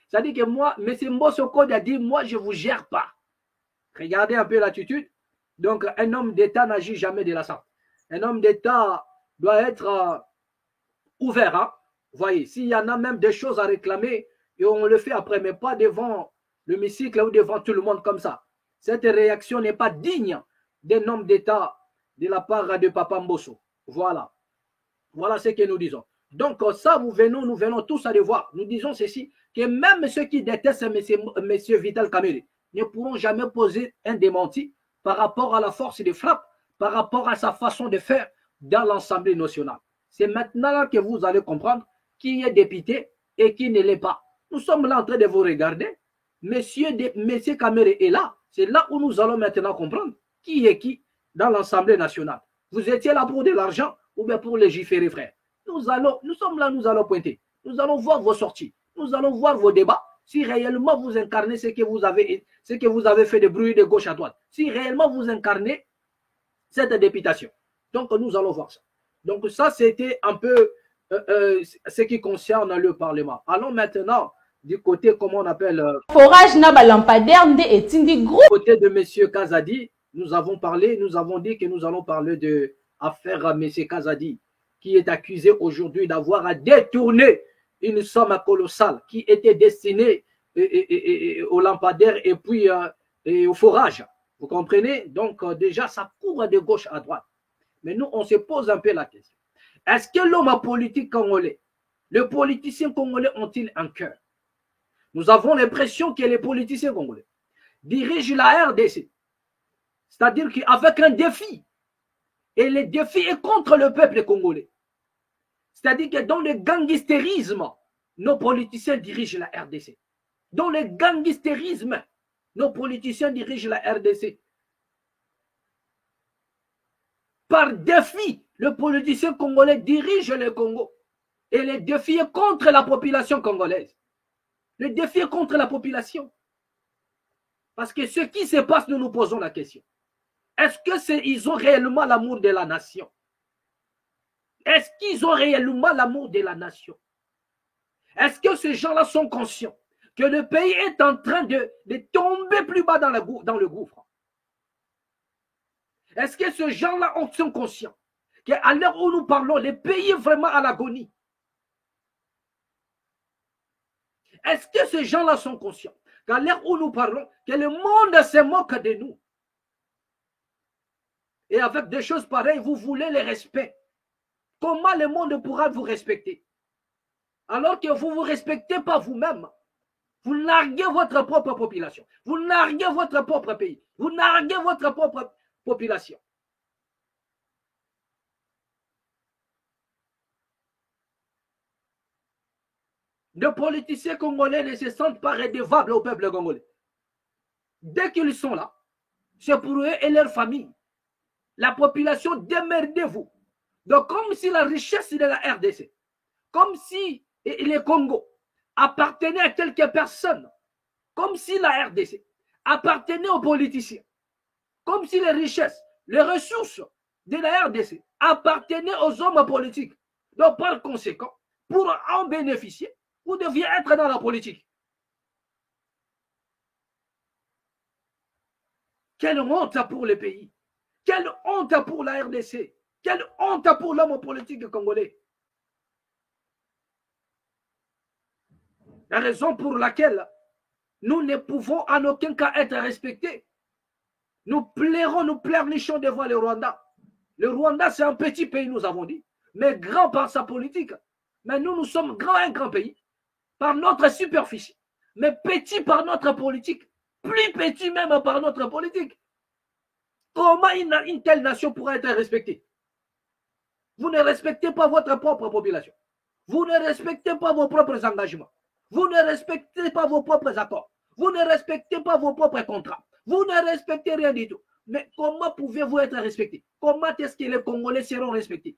ça dit que moi, M. Mbosso Kodi a dit, moi, je ne vous gère pas. Regardez un peu l'attitude. Donc, un homme d'État n'agit jamais de la sorte. Un homme d'État doit être ouvert. Hein? Vous voyez, s'il y en a même des choses à réclamer, et on le fait après, mais pas devant l'hémicycle ou devant tout le monde comme ça. Cette réaction n'est pas digne d'un homme d'État de la part de Papa Mbosso. Voilà. Voilà ce que nous disons. Donc ça, nous venons tous à le voir. Nous disons ceci, que même ceux qui détestent M. Vital Kamerhe ne pourront jamais poser un démenti par rapport à la force de frappe, par rapport à sa façon de faire dans l'Assemblée nationale. C'est maintenant que vous allez comprendre qui est député et qui ne l'est pas. Nous sommes là en train de vous regarder. Monsieur Kamerhe est là. C'est là où nous allons maintenant comprendre qui est qui dans l'Assemblée nationale. Vous étiez là pour de l'argent ou bien pour légiférer, frère. Nous sommes là, nous allons pointer. Nous allons voir vos sorties. Nous allons voir vos débats. Si réellement vous incarnez ce que vous avez fait de bruit de gauche à droite. Si réellement vous incarnez cette députation. Donc nous allons voir ça. Donc ça, c'était un peu ce qui concerne le Parlement. Allons maintenant du côté, comment on appelle forage n'a pas lampadaire et tindi gros. Côté de M. Kazadi, nous avons dit que nous allons parler de l'affaire M. Kazadi, qui est accusé aujourd'hui d'avoir détourné une somme colossale qui était destinée au lampadaire et puis au forage. Vous comprenez? Donc déjà, ça court de gauche à droite. Mais nous, on se pose un peu la question. Est-ce que l'homme politique congolais, les politiciens congolais ont-ils un cœur? Nous avons l'impression que les politiciens congolais dirigent la RDC. C'est-à-dire qu'avec un défi. Et le défi est contre le peuple congolais. C'est-à-dire que dans le gangstérisme, nos politiciens dirigent la RDC. Dans le gangstérisme, nos politiciens dirigent la RDC. Par défi, le politicien congolais dirige le Congo. Et le défi est contre la population congolaise. Le défi est contre la population. Parce que ce qui se passe, nous nous posons la question. Est-ce qu'ils ont réellement l'amour de la nation? Est-ce qu'ils ont réellement l'amour de la nation? Est-ce que ces gens-là sont conscients que le pays est en train de tomber plus bas dans le gouffre? Est-ce que ces gens-là sont conscients qu'à l'heure où nous parlons, les pays vraiment à l'agonie. Est-ce que ces gens-là sont conscients qu'à l'heure où nous parlons, que le monde se moque de nous? Et avec des choses pareilles, vous voulez le respect. Comment le monde pourra vous respecter? Alors que vous ne vous respectez pas vous-même. Vous narguez votre propre population. Vous narguez votre propre pays. Vous narguez votre propre population. Les politiciens congolais ne se sentent pas redevables au peuple congolais. Dès qu'ils sont là, c'est pour eux et leur famille. La population, démerdez-vous. Donc, comme si la richesse de la RDC, comme si le Congo appartenait à quelques personnes, comme si la RDC appartenait aux politiciens, comme si les richesses, les ressources de la RDC appartenaient aux hommes politiques. Donc, par conséquent, pour en bénéficier, vous deviez être dans la politique. Quelle honte pour le pays. Quelle honte pour la RDC. Quelle honte pour l'homme politique congolais. La raison pour laquelle nous ne pouvons en aucun cas être respectés. Nous plairons, nous pleurnichons devant le Rwanda. Le Rwanda, c'est un petit pays, nous avons dit, mais grand par sa politique. Mais nous, nous sommes un grand pays, par notre superficie, mais petit par notre politique, plus petit même par notre politique. Comment une telle nation pourra être respectée? Vous ne respectez pas votre propre population. Vous ne respectez pas vos propres engagements. Vous ne respectez pas vos propres accords. Vous ne respectez pas vos propres contrats. Vous ne respectez rien du tout. Mais comment pouvez-vous être respecté? Comment est-ce que les Congolais seront respectés?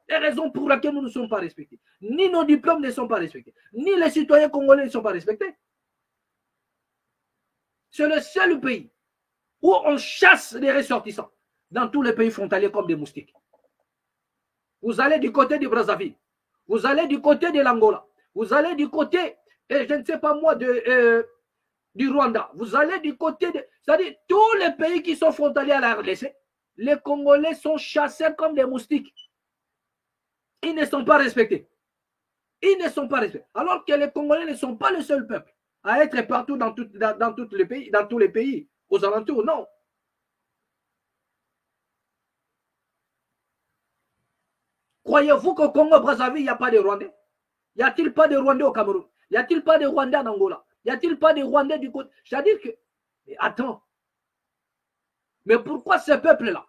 Les raisons pour lesquelles nous ne sommes pas respectés. Ni nos diplômes ne sont pas respectés. Ni les citoyens congolais ne sont pas respectés. C'est le seul pays où on chasse les ressortissants dans tous les pays frontaliers comme des moustiques. Vous allez du côté du Brazzaville. Vous allez du côté de l'Angola. Vous allez du côté, je ne sais pas moi, du Rwanda. Vous allez du côté de... C'est-à-dire, tous les pays qui sont frontaliers à la RDC, les Congolais sont chassés comme des moustiques. Ils ne sont pas respectés. Ils ne sont pas respectés. Alors que les Congolais ne sont pas le seul peuple à être partout dans tous les pays aux alentours. Non. Croyez-vous qu'au Congo-Brazzaville, il n'y a pas de Rwandais? Y a-t-il pas de Rwandais au Cameroun? Y a-t-il pas de Rwandais en Angola? Y a-t-il pas de Rwandais du côté? C'est-à-dire que... Mais attends. Mais pourquoi ces peuples-là,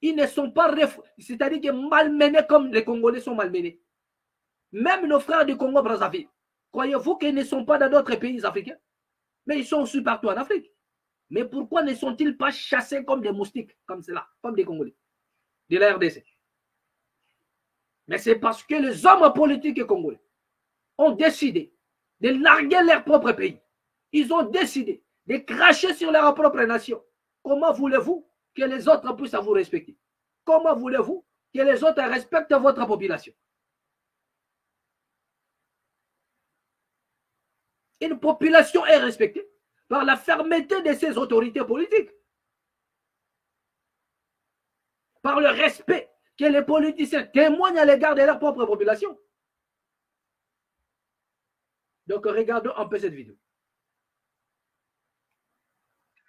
ils ne sont pas... C'est-à-dire que malmenés comme les Congolais sont malmenés. Même nos frères du Congo-Brazzaville, croyez-vous qu'ils ne sont pas dans d'autres pays africains? Mais ils sont aussi partout en Afrique. Mais pourquoi ne sont-ils pas chassés comme des moustiques, comme cela, comme des Congolais, de la RDC? Mais c'est parce que les hommes politiques congolais ont décidé de larguer leur propre pays. Ils ont décidé de cracher sur leur propre nation. Comment voulez-vous que les autres puissent vous respecter? Comment voulez-vous que les autres respectent votre population? Une population est respectée par la fermeté de ses autorités politiques, par le respect que les politiciens témoignent à l'égard de leur propre population. Donc, regardons un peu cette vidéo.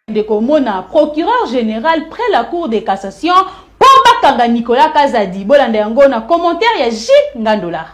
De Komona, procureur général près la Cour de cassation, pour Bakanga Nicolas Kazadi, Bolande Angona, commentaire ya J. Ngandola.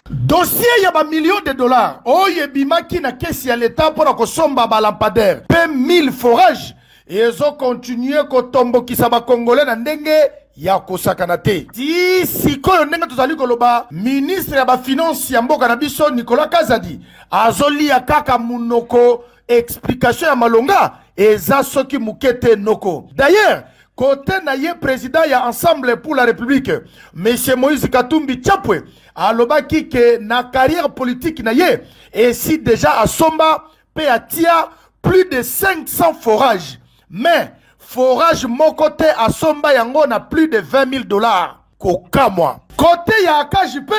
Dossier ya ba millions de dollars. Oye bimaki na kesi ya l'État pour la somba ba lampadaire. Pe 1000 forages. Et ils ont continué kotombo kisaba congolais na ndenge ya kosakana te. Ti sikoyo ndenge tozali koloba ministre ya ba finance ya mboka na biso Nicolas Kazadi azoli ya kaka munoko explication ya malonga eza soki mukete noko. D'ailleurs, côté na ye président ya Ensemble pour la République, monsieur Moïse Katumbi Tchapwe alobaki ke na carrière politique na ye et si déjà à Somba pe atia plus de 500 forages. Mais, forage mon côté à Somba yango na plus de 20 000 dollars. Kokamwa. Côté ya KJP,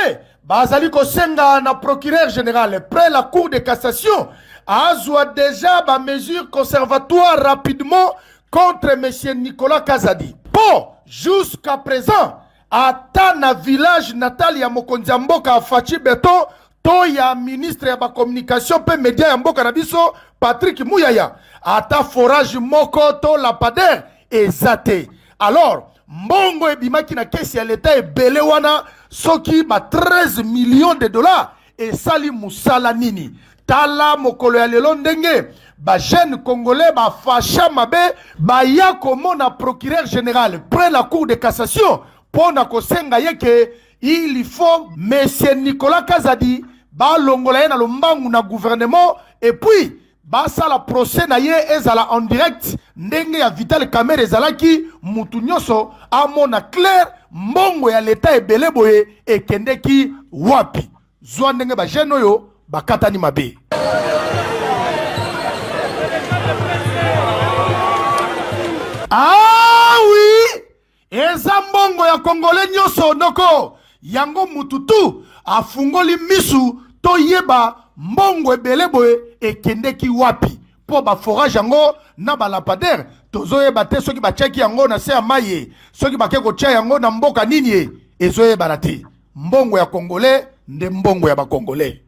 bazali kosenga na procureur général près la cour de cassation, azwa déjà ba mesure conservatoire rapidement contre M. Nicolas Kazadi. Bon, jusqu'à présent, ata na village natal ya mokonzi ya mboka Fachi Beto, to ya ministre ya ba communication pe media ya mboka na biso Patrick Muyaya, ata forage moko to lapader ezate. Alors, mbongo ebimaki na kesi ya l'État ebele wana soki ba 13 millions de dollars et sali musala nini. Tala mokolo ya lelo ndenge ba jeune congolais ba facha mabe ba ya komona procureur général près la cour de cassation pona kosenga yeke il faut monsieur Nicolas Kazadi ba longola na lombangu na gouvernement et puis ba sala procès na ye ezala en direct ndenge ya Vital Kamerhe ezalaki mutu nyonso amona clair mbongo ya l'État ebele boye ekendeki wapi zwa ndenge ba jeune oyo bakatani mabe. Ah oui, eza mbongo ya Congolais nyonso noko yango mututu afungoli misu to yeba mbongo ebele boye ekendeki wapi po ba forage yango na ba lapader tozoyeba te soki bacheki yango na se ya maye soki bakeko tia yango na mboka nini ezoyeba te mbongo ya Congolais nde mbongo ya ba Congolais.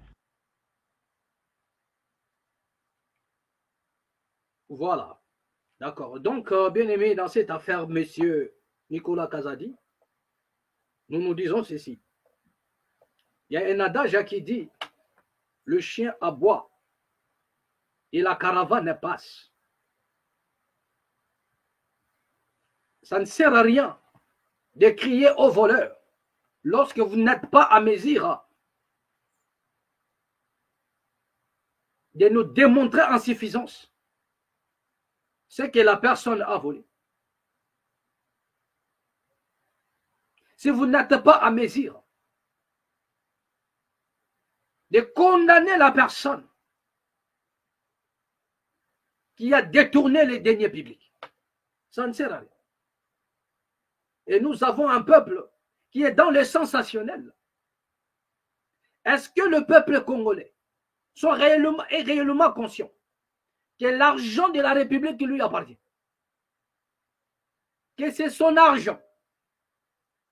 Voilà. D'accord. Donc, bien aimé, dans cette affaire, monsieur Nicolas Kazadi, nous nous disons ceci. Il y a un adage qui dit, le chien aboie et la caravane passe. Ça ne sert à rien de crier aux voleurs lorsque vous n'êtes pas à mesure de nous démontrer en suffisance ce que la personne a volé. Si vous n'êtes pas à mesure de condamner la personne qui a détourné les deniers publics, ça ne sert à rien. Et nous avons un peuple qui est dans le sensationnel. Est-ce que le peuple congolais est réellement conscient que l'argent de la République qui lui appartient, que c'est son argent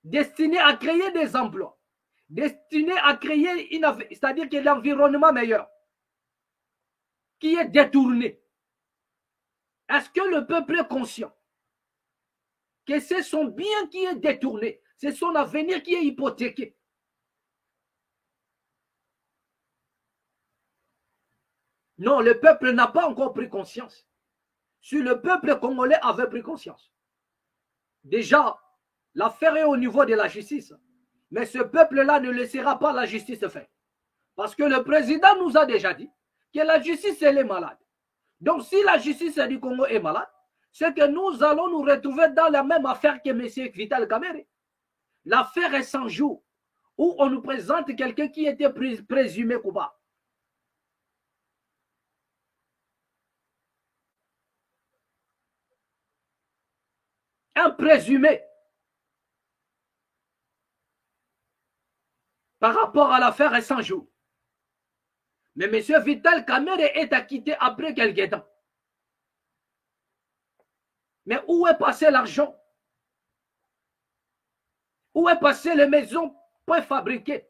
destiné à créer des emplois, destiné à créer c'est-à-dire que l'environnement meilleur, qui est détourné? Est-ce que le peuple est conscient que c'est son bien qui est détourné, c'est son avenir qui est hypothéqué? Non, le peuple n'a pas encore pris conscience. Si le peuple congolais avait pris conscience, déjà, l'affaire est au niveau de la justice. Mais ce peuple-là ne laissera pas la justice faire. Parce que le président nous a déjà dit que la justice, elle est malade. Donc, si la justice du Congo est malade, c'est que nous allons nous retrouver dans la même affaire que M. Vital Kamerhe. L'affaire est 100 jours, où on nous présente quelqu'un qui était présumé coupable. Un présumé par rapport à l'affaire est 100 jours. Mais M. Vital Kamerhe est acquitté après quelques temps. Mais où est passé l'argent? Où est passé les maisons préfabriquées?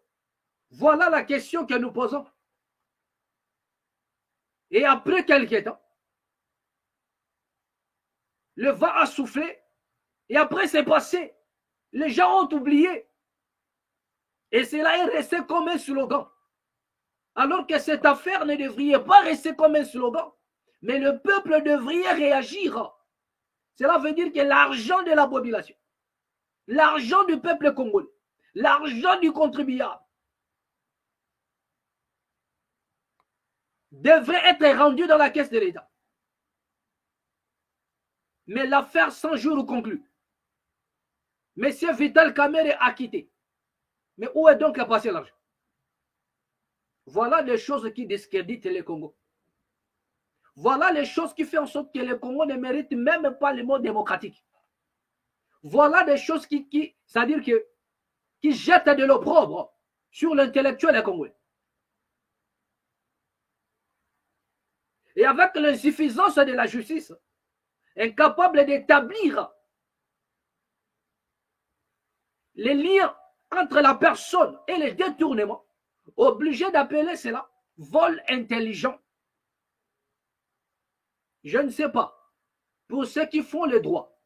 Voilà la question que nous posons. Et après quelques temps, le vent a soufflé. Et après, c'est passé. Les gens ont oublié. Et cela est resté comme un slogan. Alors que cette affaire ne devrait pas rester comme un slogan. Mais le peuple devrait réagir. Cela veut dire que l'argent de la population, l'argent du peuple congolais, l'argent du contribuable devrait être rendu dans la caisse de l'État. Mais l'affaire 100 jours conclue. Monsieur Vital Kamerhe a quitté. Mais où est donc passé l'argent? Voilà les choses qui discréditent les Congos. Voilà les choses qui font en sorte que les Congos ne méritent même pas le mot démocratique. Voilà des choses c'est-à-dire qui jettent de l'opprobre sur l'intellectuel congolais. Et avec l'insuffisance de la justice, incapable d'établir les liens entre la personne et les détournements, obligé d'appeler cela vol intelligent. Je ne sais pas. Pour ceux qui font le droit,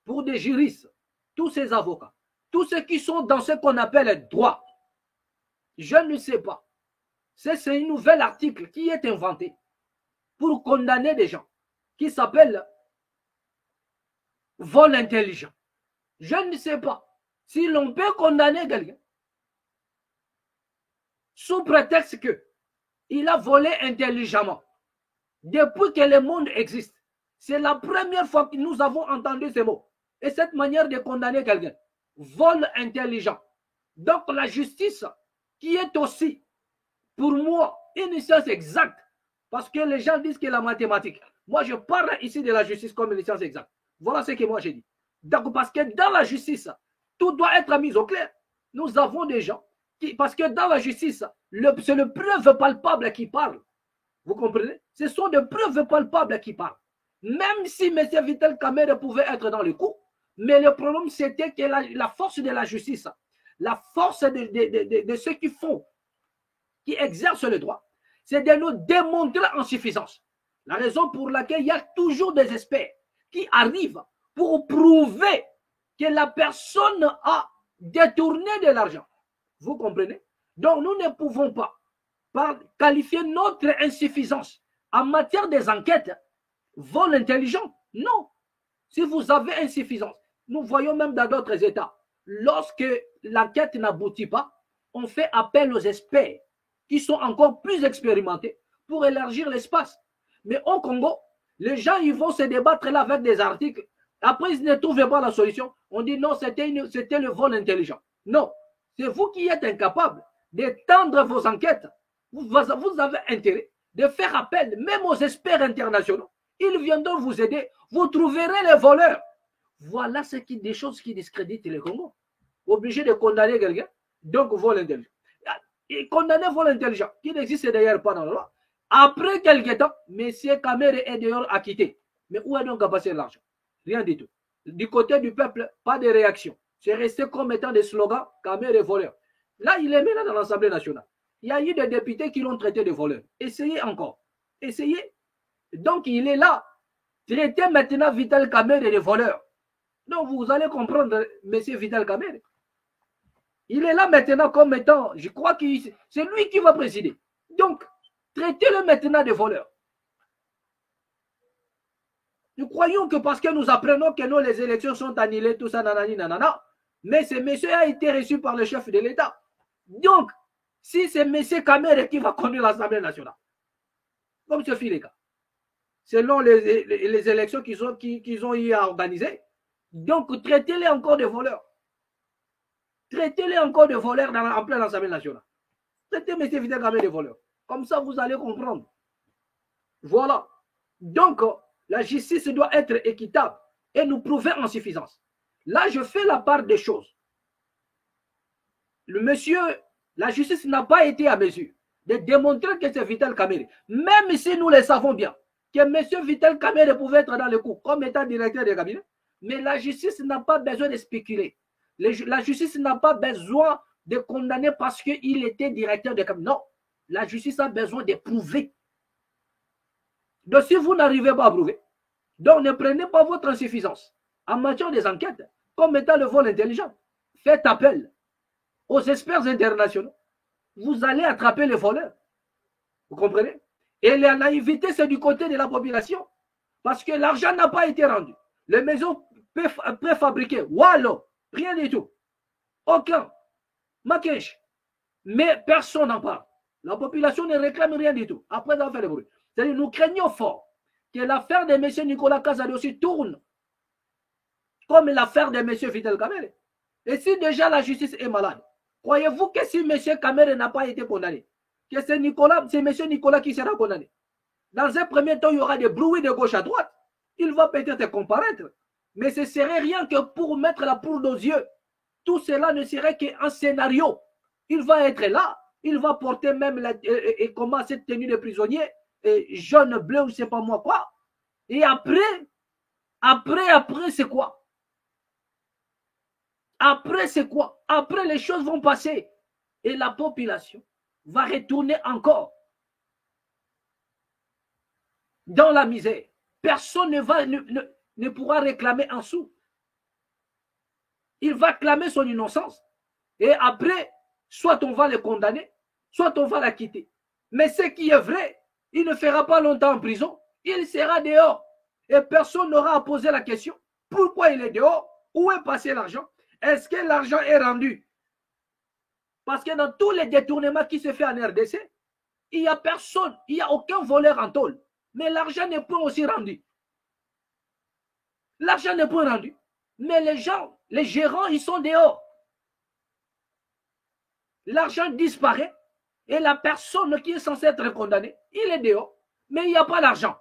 pour des juristes, tous ces avocats, tous ceux qui sont dans ce qu'on appelle le droit, je ne sais pas. C'est un nouvel article qui est inventé pour condamner des gens qui s'appelle vol intelligent. Je ne sais pas si l'on peut condamner quelqu'un sous prétexte qu'il a volé intelligemment. Depuis que le monde existe, c'est la première fois que nous avons entendu ces mots. Et cette manière de condamner quelqu'un, vol intelligent. Donc la justice, qui est aussi, pour moi, une science exacte, parce que les gens disent que la mathématique, moi je parle ici de la justice comme une science exacte. Voilà ce que moi j'ai dit. Donc parce que dans la justice, tout doit être mis au clair. Nous avons des gens qui, parce que dans la justice, c'est le preuve palpable qui parle. Vous comprenez? Ce sont des preuves palpables qui parlent. Même si M. Vital Kamerhe pouvait être dans le coup, mais le problème c'était que la force de la justice, la force de ceux qui font, qui exercent le droit, c'est de nous démontrer en suffisance. La raison pour laquelle il y a toujours des experts qui arrivent pour prouver que la personne a détourné de l'argent. Vous comprenez? Donc nous ne pouvons pas qualifier notre insuffisance en matière des enquêtes vol intelligent. Non. Si vous avez insuffisance, nous voyons même dans d'autres États, lorsque l'enquête n'aboutit pas, on fait appel aux experts qui sont encore plus expérimentés pour élargir l'espace. Mais au Congo, les gens ils vont se débattre là avec des articles. Après, ils ne trouvent pas la solution. On dit non, c'était le vol intelligent. Non, c'est vous qui êtes incapable d'étendre vos enquêtes. Vous avez intérêt de faire appel même aux experts internationaux. Ils viendront vous aider. Vous trouverez les voleurs. Voilà des choses qui discréditent le Congo. Obligé de condamner quelqu'un, donc vol intelligent. Et condamner vol intelligent, qui n'existe d'ailleurs pas dans la loi. Après quelques temps, M. Kamerhe est dehors acquitté. Mais où est donc passé l'argent? Rien du tout. Du côté du peuple, pas de réaction. C'est resté comme étant des slogans, Kamerhe voleur. Là, il est maintenant dans l'Assemblée nationale. Il y a eu des députés qui l'ont traité de voleur. Essayez encore. Essayez. Donc, il est là. Traitez maintenant Vital Kamerhe de voleur. Donc, vous allez comprendre, M. Vital Kamerhe. Il est là maintenant comme étant, je crois que c'est lui qui va présider. Donc, traitez-le maintenant de voleur. Nous croyons que parce que nous apprenons que les élections sont annulées, tout ça, nanani, nanana, mais ce monsieur a été reçu par le chef de l'État. Donc, si c'est M. Kamerhe qui va conduire l'Assemblée nationale, comme ce fit les cas, selon les élections qu'ils ont eu à organiser, donc traitez-les encore de voleurs. Traitez-les encore de voleurs en pleine Assemblée nationale. Traitez M. Vital Kamerhe de voleurs. Comme ça, vous allez comprendre. Voilà. Donc, la justice doit être équitable et nous prouver en suffisance. Là, je fais la part des choses. Le monsieur, la justice n'a pas été à mesure de démontrer que c'est Vital Kamerhe. Même si nous le savons bien, que M. Vital Kamerhe pouvait être dans le coup comme étant directeur de cabinet, mais la justice n'a pas besoin de spéculer. La justice n'a pas besoin de condamner parce qu'il était directeur de cabinet. Non, la justice a besoin de prouver. Donc, si vous n'arrivez pas à prouver, donc ne prenez pas votre insuffisance en matière des enquêtes comme étant le vol intelligent. Faites appel aux experts internationaux. Vous allez attraper les voleurs. Vous comprenez? Et la naïveté, c'est du côté de la population. Parce que l'argent n'a pas été rendu. Les maisons préfabriquées, wallo, rien du tout. Aucun. Maquèche. Mais personne n'en parle. La population ne réclame rien du tout. Après avoir fait le bruit. C'est-à-dire, nous craignons fort que l'affaire de M. Nicolas Kazadi aussi tourne comme l'affaire de M. Vital Kamerhe. Et si déjà la justice est malade, croyez-vous que si M. Kamerhe n'a pas été condamné, que c'est M. Nicolas qui sera condamné? Dans un premier temps, il y aura des bruits de gauche à droite. Il va peut-être comparaître. Mais ce serait rien que pour mettre la poudre aux yeux. Tout cela ne serait qu'un scénario. Il va être là. Il va porter même comment cette tenue de prisonnier, jaune, bleu, je ne sais pas moi quoi. Et après, Après, c'est quoi? Après, c'est quoi? Après, les choses vont passer. Et la population va retourner encore dans la misère. Personne ne pourra réclamer un sou. Il va clamer son innocence. Et après, soit on va le condamner, soit on va l'acquitter. Mais ce qui est vrai, il ne fera pas longtemps en prison. Il sera dehors. Et personne n'aura à poser la question. Pourquoi il est dehors? Où est passé l'argent? Est-ce que l'argent est rendu? Parce que dans tous les détournements qui se font en RDC, il n'y a personne, il n'y a aucun voleur en tôle. Mais l'argent n'est pas aussi rendu. L'argent n'est pas rendu. Mais les gens, les gérants, ils sont dehors. L'argent disparaît et la personne qui est censée être condamnée, il est dehors, mais il n'y a pas l'argent.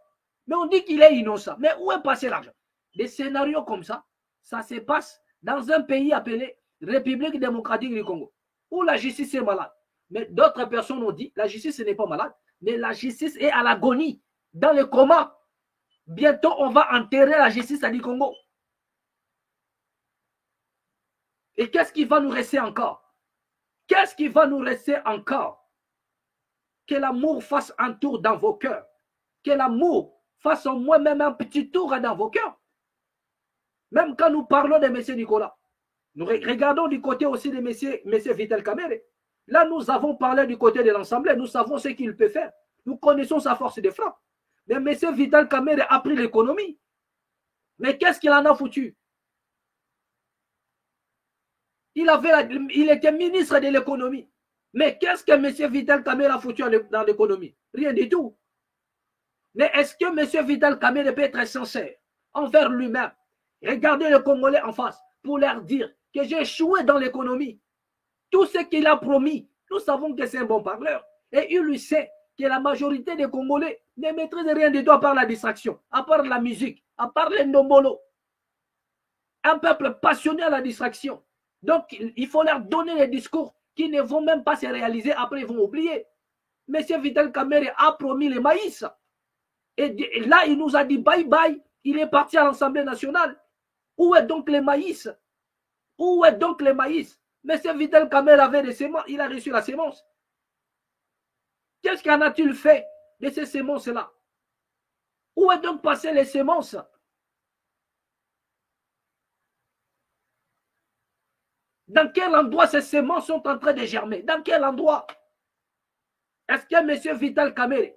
Mais on dit qu'il est innocent. Mais où est passé l'argent? Des scénarios comme ça se passe dans un pays appelé République démocratique du Congo, où la justice est malade. Mais d'autres personnes ont dit la justice n'est pas malade, mais la justice est à l'agonie, dans le coma. Bientôt, on va enterrer la justice à du Congo. Et qu'est-ce qui va nous rester encore? Qu'est-ce qui va nous rester encore? Que l'amour fasse un tour dans vos cœurs. Que l'amour fasse au moins même un petit tour dans vos cœurs. Même quand nous parlons de M. Nicolas, nous regardons du côté aussi de M. Vital Kamerhe. Là, nous avons parlé du côté de l'Assemblée. Nous savons ce qu'il peut faire. Nous connaissons sa force de frappe. Mais M. Vital Kamerhe a pris l'économie. Mais qu'est-ce qu'il en a foutu? Il était ministre de l'économie. Mais qu'est-ce que M. Vital Kamerhe a foutu dans l'économie? Rien du tout. Mais est-ce que M. Vital Kamerhe peut être sincère envers lui-même? Regardez les Congolais en face pour leur dire que j'ai échoué dans l'économie. Tout ce qu'il a promis, nous savons que c'est un bon parleur. Et il lui sait que la majorité des Congolais ne maîtrisent rien du tout à part la distraction, à part la musique, à part les ndombolo. Un peuple passionné à la distraction. Donc, il faut leur donner des discours qui ne vont même pas se réaliser. Après, ils vont oublier. M. Vital Kamerhe a promis le maïs. Et là, il nous a dit bye bye. Il est parti à l'Assemblée nationale. Où est donc le maïs? Où est donc le maïs? M. Vital Kamerhe avait des semences. Il a reçu la sémence. Qu'est-ce qu'en a-t-il fait de ces semences-là? Où est donc passé les semences? Dans quel endroit ces semences sont en train de germer? Dans quel endroit? Est-ce que M. Vital Kamerhe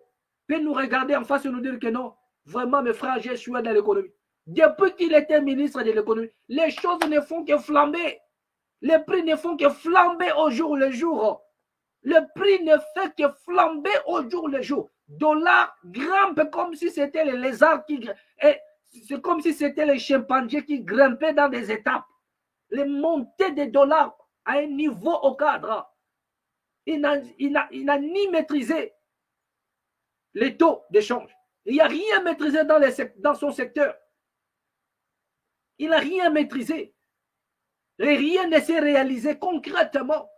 peut nous regarder en face et nous dire que non, vraiment mes frères, j'ai échoué dans l'économie? Depuis qu'il était ministre de l'économie, les choses ne font que flamber. Les prix ne font que flamber au jour le jour. Le prix ne fait que flamber au jour le jour. Dollar grimpe comme si c'était les lézards qui grimpent. C'est comme si c'était les chimpanzés qui grimpaient dans des étapes. Les montées des dollars à un niveau au cadre. Il n'a ni maîtrisé les taux d'échange. Il n'a rien maîtrisé dans son secteur. Il n'a rien maîtrisé. Et rien ne s'est réalisé concrètement.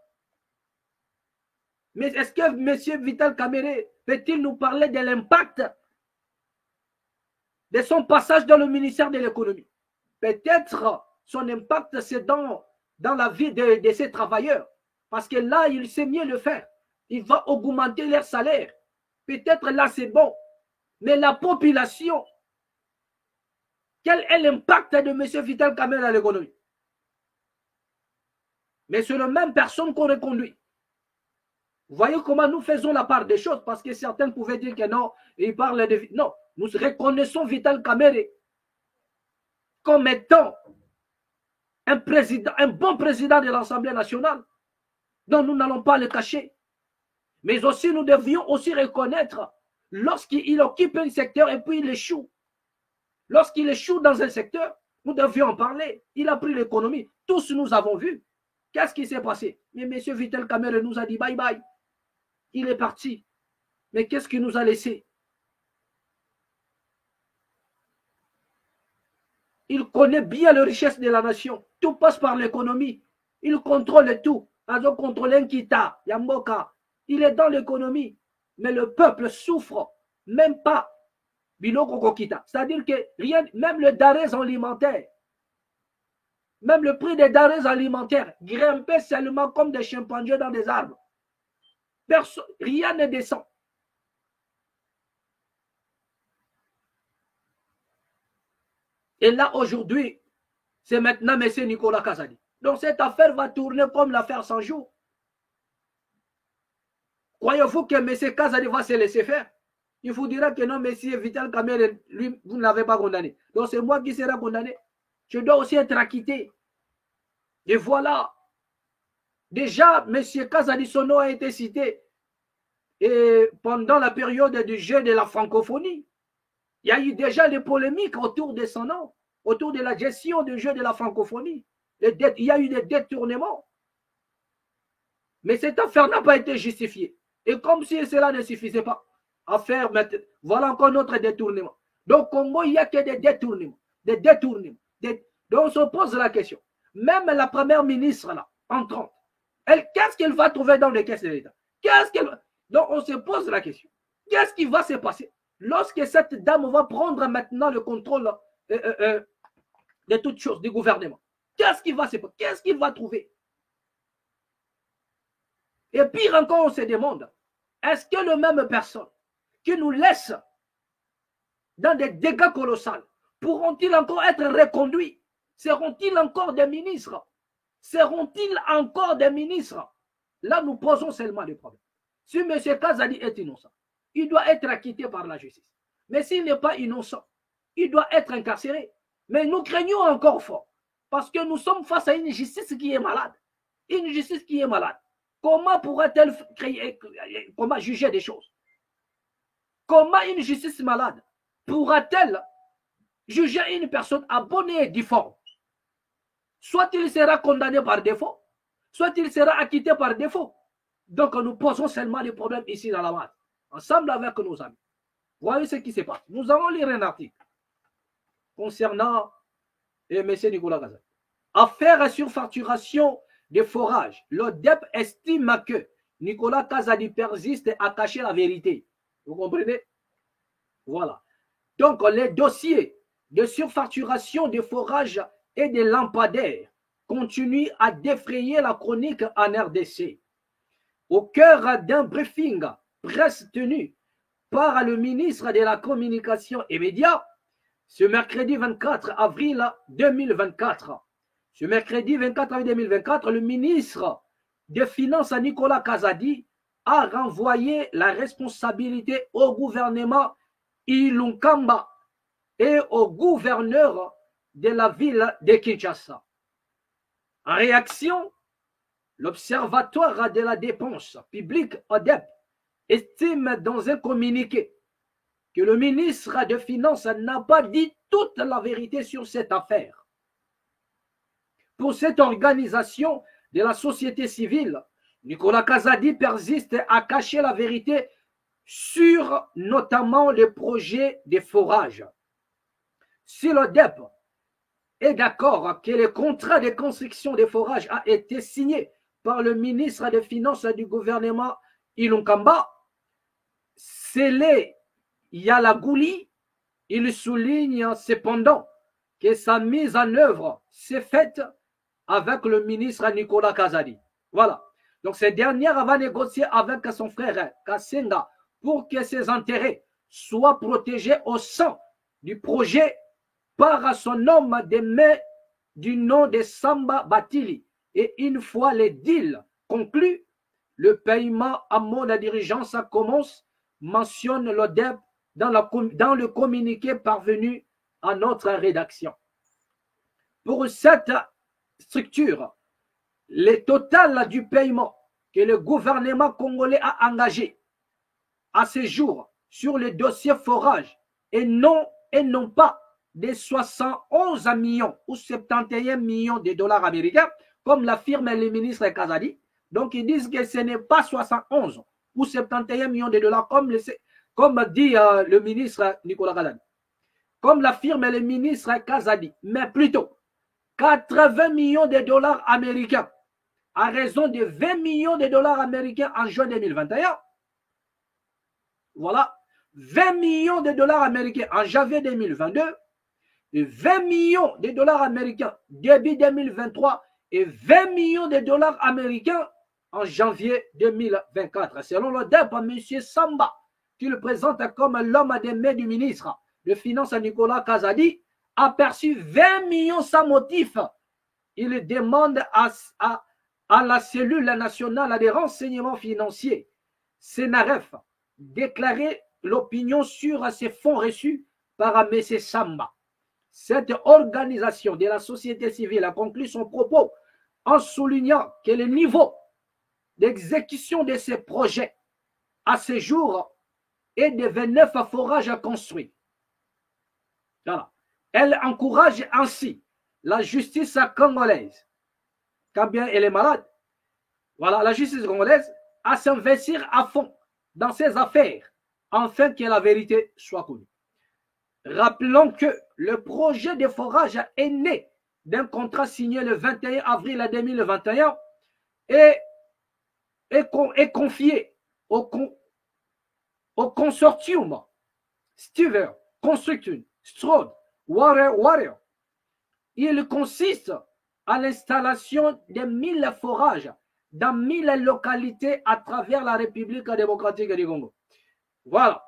Mais est-ce que M. Vital Kamerhe peut-il nous parler de l'impact de son passage dans le ministère de l'économie? Peut-être son impact, c'est dans la vie de ces travailleurs. Parce que là, il sait mieux le faire. Il va augmenter leur salaire. Peut-être là, c'est bon. Mais la population, quel est l'impact de M. Vital Kamerhe dans l'économie? Mais c'est la même personne qu'on reconduit. Vous voyez comment nous faisons la part des choses, parce que certains pouvaient dire que non, il parle de... Non, nous reconnaissons Vital Kamerhe comme étant un bon président de l'Assemblée nationale, dont nous n'allons pas le cacher. Mais aussi, nous devions aussi reconnaître lorsqu'il occupe un secteur et puis il échoue. Lorsqu'il échoue dans un secteur, nous devions en parler. Il a pris l'économie. Tous nous avons vu. Qu'est-ce qui s'est passé? Mais M. Vital Kamerhe nous a dit bye bye. Il est parti. Mais qu'est-ce qu'il nous a laissé? Il connaît bien les richesses de la nation. Tout passe par l'économie. Il contrôle tout. Il contrôle Nkita, Yamboka. Il est dans l'économie. Mais le peuple souffre. Même pas Biloko Kokita. C'est-à-dire que rien, même le denrées alimentaires, même le prix des denrées alimentaires grimpait seulement comme des chimpanzés dans des arbres. Rien ne descend. Et là, aujourd'hui, c'est maintenant M. Nicolas Kazadi. Donc cette affaire va tourner comme l'affaire 100 jours. Croyez-vous que M. Kazadi va se laisser faire? Il vous dira que non, M. Vital Kamerhe, lui, vous ne l'avez pas condamné. Donc c'est moi qui serai condamné. Je dois aussi être acquitté. Et voilà. Déjà, M. Kazadi, son nom a été cité. Et pendant la période du jeu de la francophonie, il y a eu déjà des polémiques autour de son nom, autour de la gestion du jeu de la francophonie. Il y a eu des détournements. Mais cette affaire n'a pas été justifiée. Et comme si cela ne suffisait pas à faire, voilà encore notre détournement. Donc, au Congo, il n'y a que des détournements. Des détournements. Donc, on se pose la question. Même la première ministre, là, entrante, qu'est-ce qu'elle va trouver dans les caisses de l'État? Donc, on se pose la question. Qu'est-ce qui va se passer lorsque cette dame va prendre maintenant le contrôle de toutes choses du gouvernement? Qu'est-ce qui va se passer? Qu'est-ce qu'il va trouver? Et pire encore, on se demande, est-ce que le même personne qui nous laisse dans des dégâts colossaux, pourront-ils encore être reconduits? Seront-ils encore des ministres? Seront-ils encore des ministres? Là, nous posons seulement des problèmes. Si M. Kazadi est innocent, il doit être acquitté par la justice. Mais s'il n'est pas innocent, il doit être incarcéré. Mais nous craignons encore fort, parce que nous sommes face à une justice qui est malade. Une justice qui est malade. Comment pourrait-elle comment juger des choses? Comment une justice malade pourra-t-elle juger une personne abonnée et difforme? Soit il sera condamné par défaut, soit il sera acquitté par défaut. Donc nous posons seulement des problèmes ici dans la masse, ensemble avec nos amis. Voyez ce qui se passe. Nous allons lire un article concernant M. Nicolas Kazadi. Affaire sur facturation des forages. L'ODEP estime que Nicolas Kazadi persiste à cacher la vérité. Vous comprenez? Voilà. Donc, les dossiers de surfacturation des forages et des lampadaires continuent à défrayer la chronique en RDC. Au cœur d'un briefing presse tenu par le ministre de la Communication et Médias, ce mercredi 24 avril 2024. Ce mercredi 24 avril 2024, le ministre des Finances Nicolas Kazadi a renvoyé la responsabilité au gouvernement Ilunkamba et au gouverneur de la ville de Kinshasa. En réaction, l'Observatoire de la dépense publique ODEP estime dans un communiqué que le ministre des Finances n'a pas dit toute la vérité sur cette affaire. Pour cette organisation de la société civile, Nicolas Kazadi persiste à cacher la vérité sur notamment le projet des forages. Si l'ODEP est d'accord que le contrat de construction des forages a été signé par le ministre des Finances du gouvernement Ilunkamba, scellé Yalagouli, il souligne cependant que sa mise en œuvre s'est faite avec le ministre Nicolas Kazadi. Voilà. Donc, ce dernier va négocier avec son frère Kassenga pour que ses intérêts soient protégés au sein du projet par son homme de main du nom de Samba Batili. Et une fois les deals conclus, le paiement à mode de dirigeance commence, mentionne l'ODEP dans le communiqué parvenu à notre rédaction. Pour cette structure, le total du paiement que le gouvernement congolais a engagé à ce jour sur le dossier forage et non pas des 71 millions ou 71 millions de dollars américains, comme l'affirme le ministre Kazadi. Donc, ils disent que ce n'est pas 71 ou 71 millions de dollars, comme dit le ministre Nicolas Kazadi. Comme l'affirme le ministre Kazadi, mais plutôt 80 millions de dollars américains à raison de 20 millions de dollars américains en juin 2021. Voilà. 20 millions de dollars américains en janvier 2022, et 20 millions de dollars américains début 2023 et 20 millions de dollars américains en janvier 2024. Selon le DEP, M. Samba, qui le présente comme l'homme des mains du ministre de Finances Nicolas Kazadi, a perçu 20 millions sans motif. Il demande à la cellule nationale des renseignements financiers, CNRF, déclarer l'opinion sur ces fonds reçus par M. Samba. Cette organisation de la société civile a conclu son propos en soulignant que le niveau d'exécution de ces projets à ce jour est de 29 forages construits. Voilà. Elle encourage ainsi la justice congolaise, quand bien elle est malade, voilà, la justice congolaise, à s'investir à fond dans ces affaires, afin que la vérité soit connue. Rappelons que le projet de forage est né d'un contrat signé le 21 avril 2021 et est confié au consortium Stiver Construction Strode Warrior. Il consiste à l'installation de 1000 forages dans 1000 localités à travers la République démocratique du Congo. Voilà.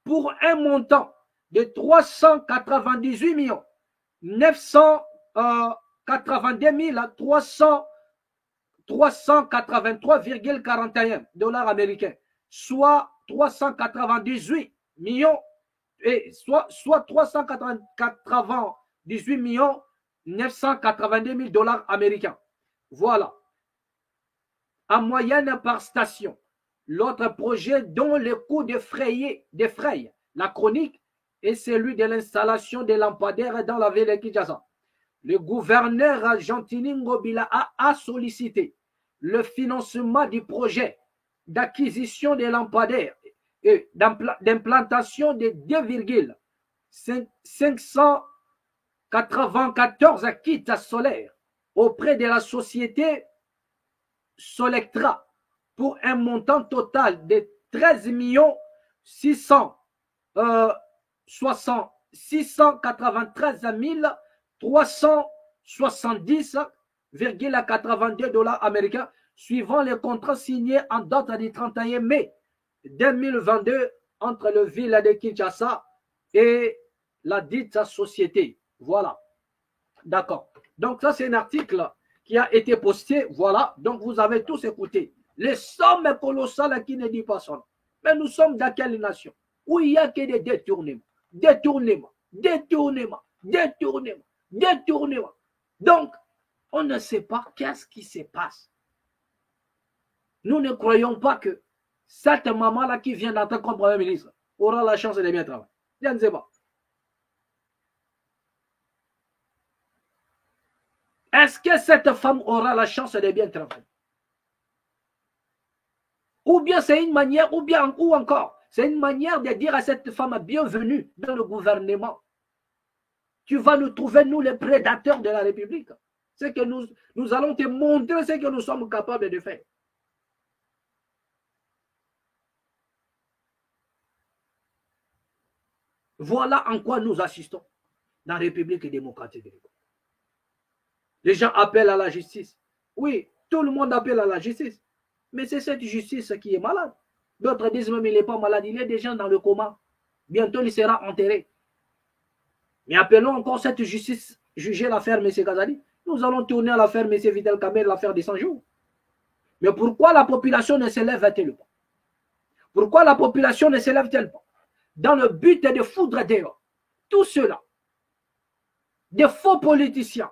Pour un montant de 398 millions 982 383,41 dollars américains, soit 398 millions et soit 398 millions 982 000 dollars américains. Voilà. En moyenne par station. L'autre projet dont le coût défraye la chronique est celui de l'installation des lampadaires dans la ville de Kinshasa. Le gouverneur Gentini Ngobila a sollicité le financement du projet d'acquisition des lampadaires et d'implantation de 2,594 kits solaires auprès de la société Solectra pour un montant total de 13 693 370,82 dollars américains, suivant le contrat signé en date du 31 mai 2022 entre le ville de Kinshasa et la dite société. Voilà. D'accord. Donc ça, c'est un article qui a été posté. Voilà. Donc vous avez tous écouté. Les sommes colossales qui ne disent pas son nom. Mais nous sommes dans quelle nation où il n'y a que des détournements. Donc, on ne sait pas qu'est-ce qui se passe. Nous ne croyons pas que cette maman-là qui vient d'entrer comme Premier ministre aura la chance de bien travailler. Je ne sais pas. Est-ce que cette femme aura la chance de bien travailler? Ou bien c'est une manière, ou encore, c'est une manière de dire à cette femme bienvenue dans le gouvernement. Tu vas nous trouver, nous, les prédateurs de la République. C'est que nous allons te montrer ce que nous sommes capables de faire. Voilà en quoi nous assistons dans la République démocratique du Congo. Les gens appellent à la justice. Oui, tout le monde appelle à la justice. Mais c'est cette justice qui est malade. D'autres disent même qu'il n'est pas malade, il est déjà dans le coma. Bientôt, il sera enterré. Mais appelons encore cette justice juger l'affaire M. Kazadi. Nous allons tourner à l'affaire M. Vital Kamerhe, l'affaire des 100 jours. Mais pourquoi la population ne s'élève-t-elle pas? Pourquoi la population ne s'élève-t-elle pas? Dans le but de foudre dehors tout cela, des faux politiciens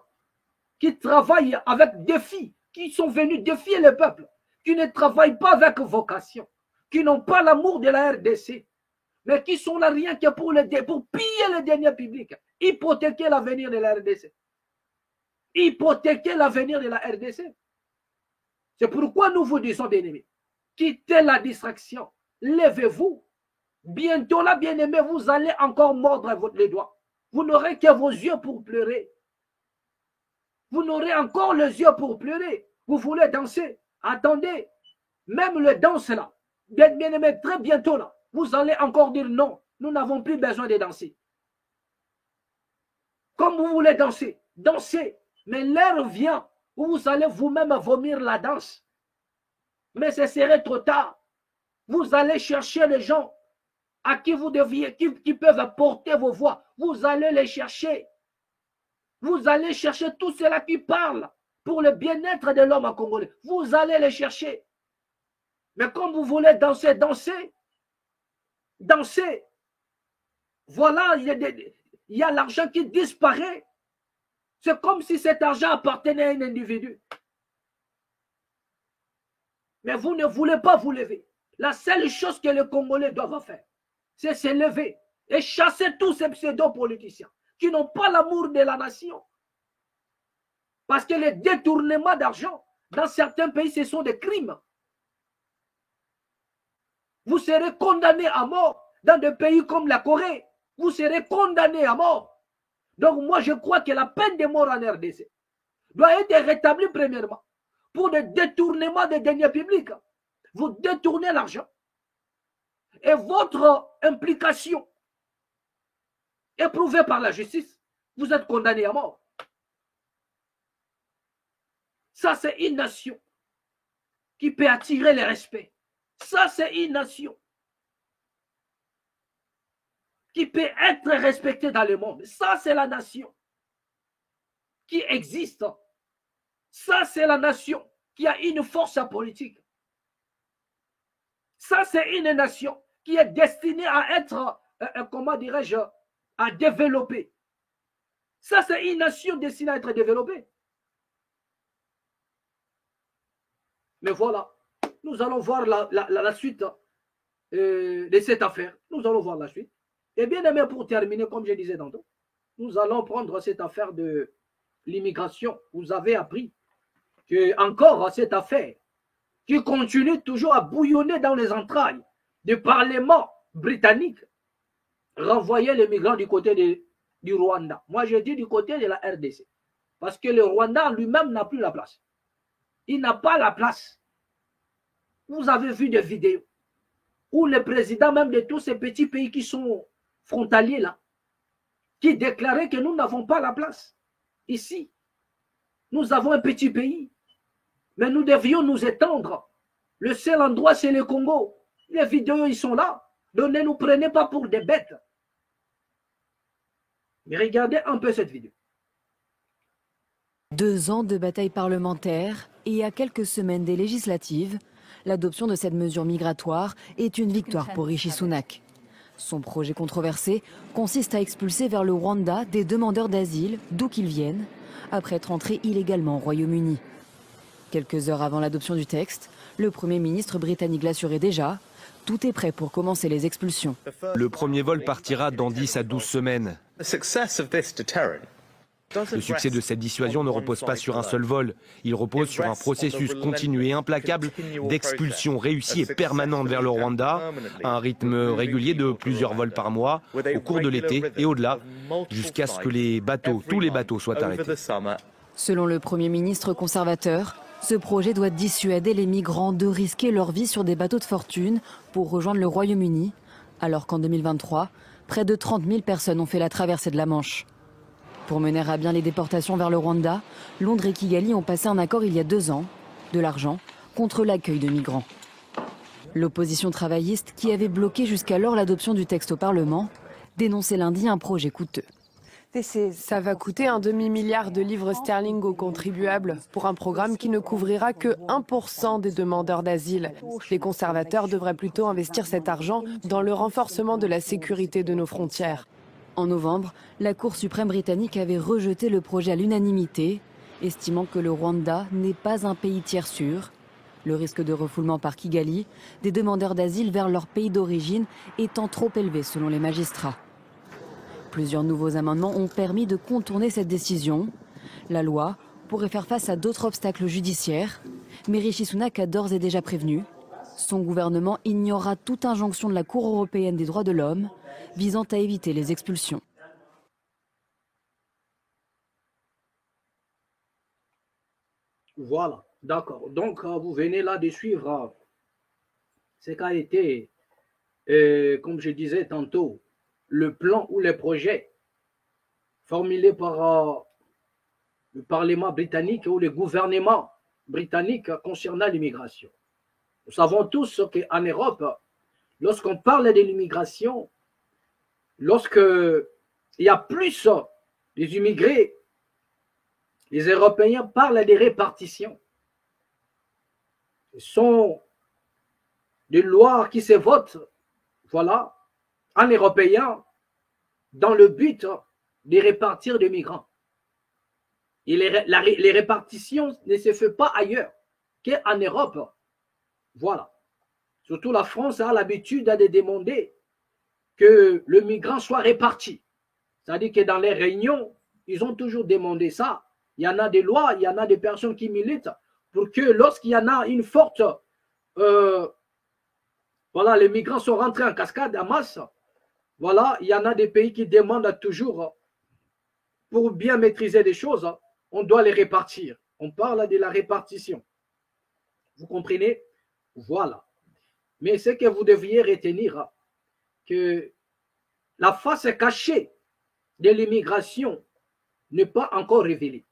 qui travaillent avec défi, qui sont venus défier le peuple, qui ne travaillent pas avec vocation, qui n'ont pas l'amour de la RDC, mais qui sont là rien que pour piller le dernier public, hypothéquer l'avenir de la RDC. Hypothéquer l'avenir de la RDC. C'est pourquoi nous vous disons, bien-aimés, quittez la distraction, levez-vous. Bientôt là, bien-aimés, vous allez encore mordre les doigts. Vous n'aurez que vos yeux pour pleurer. Vous n'aurez encore les yeux pour pleurer. Vous voulez danser. Attendez, même le danse là, bien-aimés, très bientôt là, vous allez encore dire non, nous n'avons plus besoin de danser. Comme vous voulez danser, dansez. Mais l'heure vient où vous allez vous-même vomir la danse. Mais ce serait trop tard. Vous allez chercher les gens à qui vous deviez, qui peuvent porter vos voix. Vous allez les chercher. Vous allez chercher tous ceux-là qui parlent pour le bien-être de l'homme congolais. Vous allez les chercher. Mais comme vous voulez danser, dansez. Dansez. Voilà, il y a l'argent qui disparaît. C'est comme si cet argent appartenait à un individu. Mais vous ne voulez pas vous lever. La seule chose que les Congolais doivent faire, c'est se lever et chasser tous ces pseudo-politiciens qui n'ont pas l'amour de la nation. Parce que les détournements d'argent, dans certains pays, ce sont des crimes. Vous serez condamné à mort dans des pays comme la Corée. Vous serez condamné à mort. Donc moi, je crois que la peine de mort en RDC doit être rétablie premièrement pour des détournements des deniers publics. Vous détournez l'argent et votre implication est prouvée par la justice. Vous êtes condamné à mort. Ça, c'est une nation qui peut attirer le respect. Ça, c'est une nation qui peut être respectée dans le monde. Ça, c'est la nation qui existe. Ça, c'est la nation qui a une force politique. Ça, c'est une nation qui est destinée à être, comment dirais-je, à développer. Ça, c'est une nation destinée à être développée. Mais voilà, nous allons voir la suite de cette affaire. Nous allons voir la suite. Et bien aimé, pour terminer, comme je disais tantôt, nous allons prendre cette affaire de l'immigration. Vous avez appris que encore cette affaire qui continue toujours à bouillonner dans les entrailles du Parlement britannique, renvoyer les migrants du côté du Rwanda. Moi, je dis du côté de la RDC. Parce que le Rwanda lui-même n'a plus la place. Il n'a pas la place. Vous avez vu des vidéos où le président même de tous ces petits pays qui sont frontaliers là, qui déclarait que nous n'avons pas la place. Ici, nous avons un petit pays, mais nous devions nous étendre. Le seul endroit, c'est le Congo. Les vidéos, ils sont là. Donc ne nous prenez pas pour des bêtes. Mais regardez un peu cette vidéo. 2 ans de bataille parlementaire et à quelques semaines des législatives, l'adoption de cette mesure migratoire est une victoire pour Rishi Sunak. Son projet controversé consiste à expulser vers le Rwanda des demandeurs d'asile, d'où qu'ils viennent, après être entrés illégalement au Royaume-Uni. Quelques heures avant l'adoption du texte, le Premier ministre britannique l'assurait déjà, tout est prêt pour commencer les expulsions. Le premier vol partira dans 10 à 12 semaines. Le succès de cette dissuasion ne repose pas sur un seul vol. Il repose sur un processus continu et implacable d'expulsion réussie et permanente vers le Rwanda, à un rythme régulier de plusieurs vols par mois, au cours de l'été et au-delà, jusqu'à ce que tous les bateaux soient arrêtés. Selon le Premier ministre conservateur, ce projet doit dissuader les migrants de risquer leur vie sur des bateaux de fortune pour rejoindre le Royaume-Uni, alors qu'en 2023, près de 30 000 personnes ont fait la traversée de la Manche. Pour mener à bien les déportations vers le Rwanda, Londres et Kigali ont passé un accord il y a 2 ans, de l'argent contre l'accueil de migrants. L'opposition travailliste, qui avait bloqué jusqu'alors l'adoption du texte au Parlement, dénonçait lundi un projet coûteux. Ça va coûter un demi-milliard de livres sterling aux contribuables pour un programme qui ne couvrira que 1% des demandeurs d'asile. Les conservateurs devraient plutôt investir cet argent dans le renforcement de la sécurité de nos frontières. En novembre, la Cour suprême britannique avait rejeté le projet à l'unanimité, estimant que le Rwanda n'est pas un pays tiers sûr. Le risque de refoulement par Kigali des demandeurs d'asile vers leur pays d'origine étant trop élevé selon les magistrats. Plusieurs nouveaux amendements ont permis de contourner cette décision. La loi pourrait faire face à d'autres obstacles judiciaires, mais Rishi Sunak a d'ores et déjà prévenu. Son gouvernement ignorera toute injonction de la Cour européenne des droits de l'homme visant à éviter les expulsions. Voilà, d'accord. Donc, vous venez là de suivre ce qu'a été Et comme je disais tantôt, le plan ou les projets formulés par le Parlement britannique ou le gouvernement britannique concernant l'immigration. Nous savons tous qu'en Europe, lorsqu'on parle de l'immigration, lorsqu'il y a plus des immigrés, les Européens parlent des répartitions. Ce sont des lois qui se votent, voilà, en européen, dans le but de répartir des migrants. Et les répartitions ne se font pas ailleurs qu'en Europe. Voilà. Surtout la France a l'habitude de demander que le migrant soit réparti. C'est-à-dire que dans les réunions, ils ont toujours demandé ça. Il y en a des lois, il y en a des personnes qui militent pour que lorsqu'il y en a une forte... voilà, les migrants sont rentrés en cascade, en masse. Voilà, il y en a des pays qui demandent toujours, pour bien maîtriser des choses, on doit les répartir. On parle de la répartition. Vous comprenez? Voilà. Mais ce que vous deviez retenir, que la face cachée de l'immigration n'est pas encore révélée.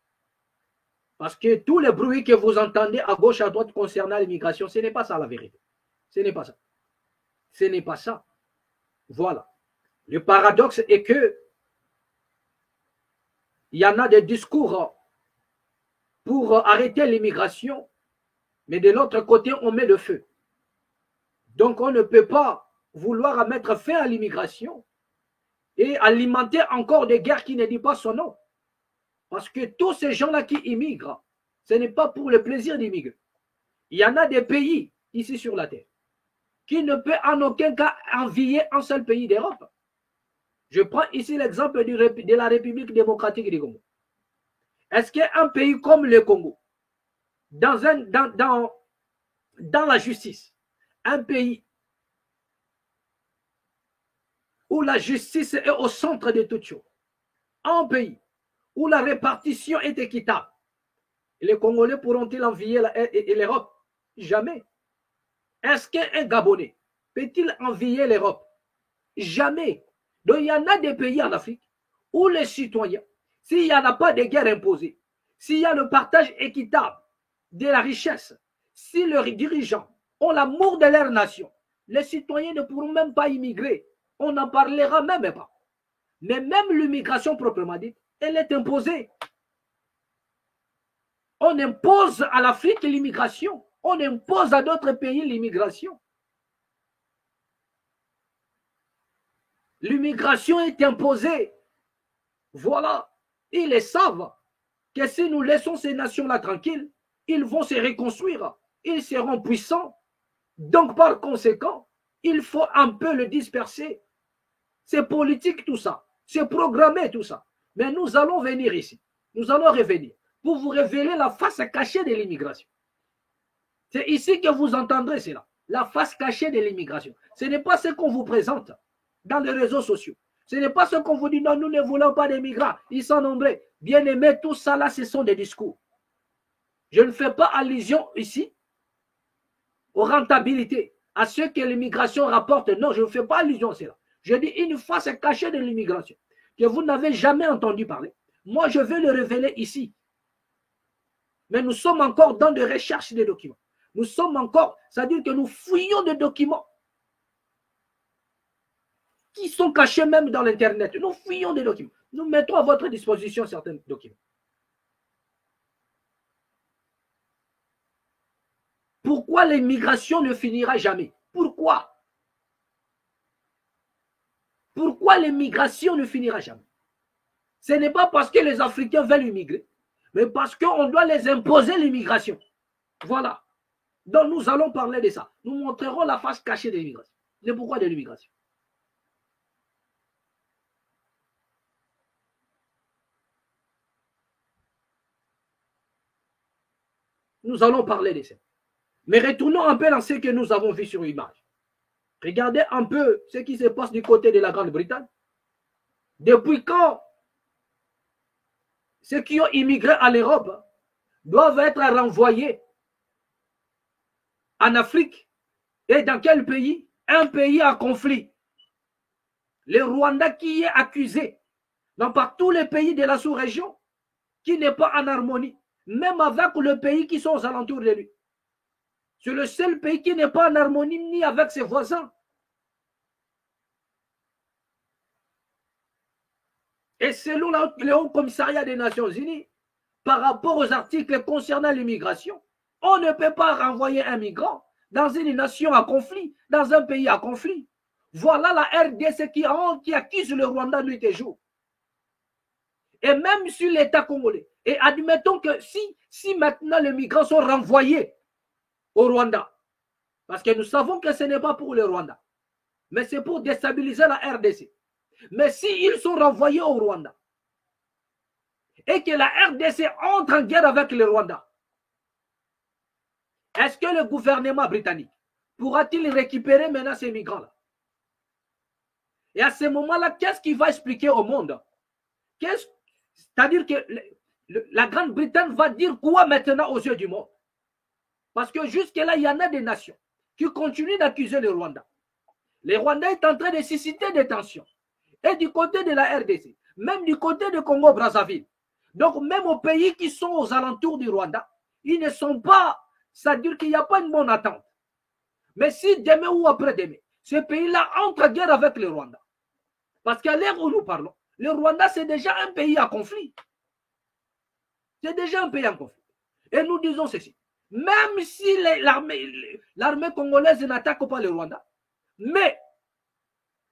Parce que tous les bruits que vous entendez à gauche, à droite concernant l'immigration, ce n'est pas ça la vérité. Ce n'est pas ça. Ce n'est pas ça. Voilà. Le paradoxe est que il y en a des discours pour arrêter l'immigration, mais de l'autre côté, on met le feu. Donc, on ne peut pas vouloir mettre fin à l'immigration et alimenter encore des guerres qui ne disent pas son nom. Parce que tous ces gens-là qui immigrent, ce n'est pas pour le plaisir d'immigrer. Il y en a des pays ici sur la terre qui ne peut en aucun cas envier un seul pays d'Europe. Je prends ici l'exemple de la République démocratique du Congo. Est-ce qu'un pays comme le Congo, dans la justice, un pays où la justice est au centre de toutes choses, un pays où la répartition est équitable, les Congolais pourront-ils envier l'Europe? Jamais. Est-ce qu'un Gabonais peut-il envier l'Europe? Jamais. Donc il y en a des pays en Afrique où les citoyens, s'il n'y en a pas de guerre imposée, s'il y a le partage équitable de la richesse, si les dirigeants ont l'amour de leur nation, les citoyens ne pourront même pas immigrer. On n'en parlera même pas. Mais même l'immigration proprement dite, elle est imposée. On impose à l'Afrique l'immigration. On impose à d'autres pays l'immigration. L'immigration est imposée. Voilà. Ils le savent que si nous laissons ces nations-là tranquilles, ils vont se reconstruire. Ils seront puissants. Donc, par conséquent, il faut un peu le disperser. C'est politique tout ça. C'est programmé tout ça. Mais nous allons venir ici. Nous allons revenir pour vous révéler la face cachée de l'immigration. C'est ici que vous entendrez cela. La face cachée de l'immigration. Ce n'est pas ce qu'on vous présente dans les réseaux sociaux. Ce n'est pas ce qu'on vous dit, non, nous ne voulons pas des migrants. Ils sont nombreux. Bien aimés, tout ça là, ce sont des discours. Je ne fais pas allusion ici aux rentabilités, à ce que l'immigration rapporte. Non, je ne fais pas allusion à cela. Je dis une face cachée de l'immigration que vous n'avez jamais entendu parler. Moi, je vais le révéler ici. Mais nous sommes encore dans des recherches de documents. Nous sommes encore, c'est-à-dire que nous fouillons des documents qui sont cachés même dans l'Internet. Nous fouillons des documents. Nous mettons à votre disposition certains documents. Pourquoi l'immigration ne finira jamais? Pourquoi? Pourquoi l'immigration ne finira jamais? Ce n'est pas parce que les Africains veulent immigrer, mais parce qu'on doit les imposer l'immigration. Voilà. Donc nous allons parler de ça. Nous montrerons la face cachée de l'immigration. Le pourquoi de l'immigration. Nous allons parler de ça. Mais retournons un peu dans ce que nous avons vu sur l'image. Regardez un peu ce qui se passe du côté de la Grande-Bretagne. Depuis quand ceux qui ont immigré à l'Europe doivent être renvoyés en Afrique et dans quel pays? un pays en conflit. Le Rwanda qui est accusé, non par tous les pays de la sous-région, qui n'est pas en harmonie, même avec les pays qui sont aux alentours de lui. C'est le seul pays qui n'est pas en harmonie ni avec ses voisins. Et selon le Haut Commissariat des Nations Unies, par rapport aux articles concernant l'immigration, on ne peut pas renvoyer un migrant dans une nation à conflit, dans un pays à conflit. Voilà la RDC qui accuse le Rwanda nuit et jour. Et même sur l'État congolais. Et admettons que si maintenant les migrants sont renvoyés au Rwanda, parce que nous savons que ce n'est pas pour le Rwanda, mais c'est pour déstabiliser la RDC. Mais s'ils sont renvoyés au Rwanda et que la RDC entre en guerre avec le Rwanda, est-ce que le gouvernement britannique pourra-t-il récupérer maintenant ces migrants-là? Et à ce moment-là, qu'est-ce qu'il va expliquer au monde? C'est-à-dire que la Grande-Bretagne va dire quoi maintenant aux yeux du monde? Parce que jusque-là, il y en a des nations qui continuent d'accuser le Rwanda. Le Rwanda est en train de susciter des tensions. Et du côté de la RDC, même du côté de Congo-Brazzaville. Donc, même aux pays qui sont aux alentours du Rwanda, ils ne sont pas, c'est-à-dire qu'il n'y a pas une bonne attente. Mais si demain ou après-demain, ce pays-là entre en guerre avec le Rwanda, parce qu'à l'heure où nous parlons, le Rwanda, c'est déjà un pays en conflit. C'est déjà un pays en conflit. Et nous disons ceci. Même si l'armée congolaise n'attaque pas le Rwanda, mais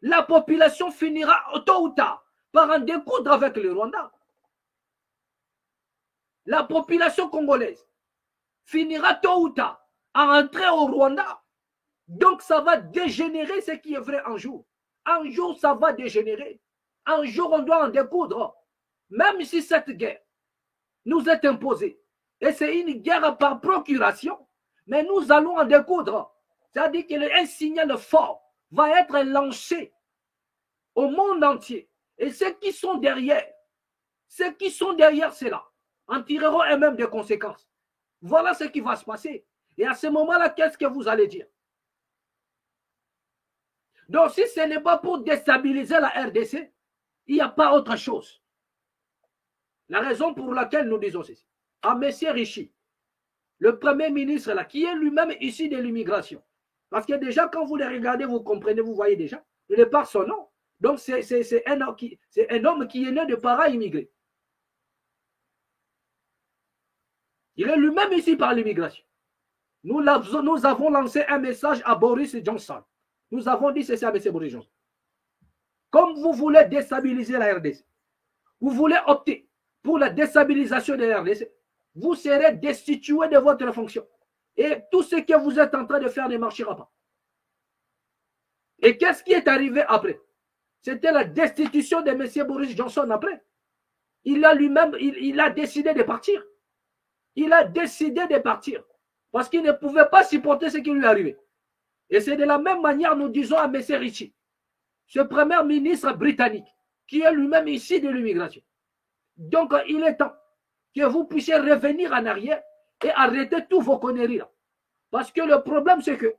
la population finira tôt ou tard par en découdre avec le Rwanda. La population congolaise finira tôt ou tard à entrer au Rwanda. Donc ça va dégénérer ce qui est vrai un jour. Un jour, ça va dégénérer. Un jour, on doit en découdre. Même si cette guerre nous est imposée, et c'est une guerre par procuration, mais nous allons en découdre. C'est-à-dire qu'un signal fort va être lancé au monde entier. Et ceux qui sont derrière cela, en tireront eux-mêmes des conséquences. Voilà ce qui va se passer. Et à ce moment-là, qu'est-ce que vous allez dire? Donc, si ce n'est pas pour déstabiliser la RDC, il n'y a pas autre chose. La raison pour laquelle nous disons ceci. À M. Rishi, le premier ministre là, qui est lui-même issu de l'immigration. Parce que déjà, quand vous les regardez, vous comprenez, vous voyez déjà, il n'est pas son nom. Donc, c'est un homme qui est né de parents immigrés. Il est lui-même ici par l'immigration. Nous avons lancé un message à Boris Johnson. Nous avons dit ceci à M. Boris Johnson. Comme vous voulez déstabiliser la RDC, vous voulez opter pour la déstabilisation de la RDC, vous serez destitué de votre fonction. Et tout ce que vous êtes en train de faire ne marchera pas. Et qu'est-ce qui est arrivé après? C'était la destitution de M. Boris Johnson après. Il a lui-même, il a décidé de partir. Il a décidé de partir. Parce qu'il ne pouvait pas supporter ce qui lui est arrivé. Et c'est de la même manière, nous disons à M. Rishi, ce premier ministre britannique, qui est lui-même ici de l'immigration. Donc, il est temps que vous puissiez revenir en arrière et arrêter tous vos conneries là. Parce que le problème, c'est que,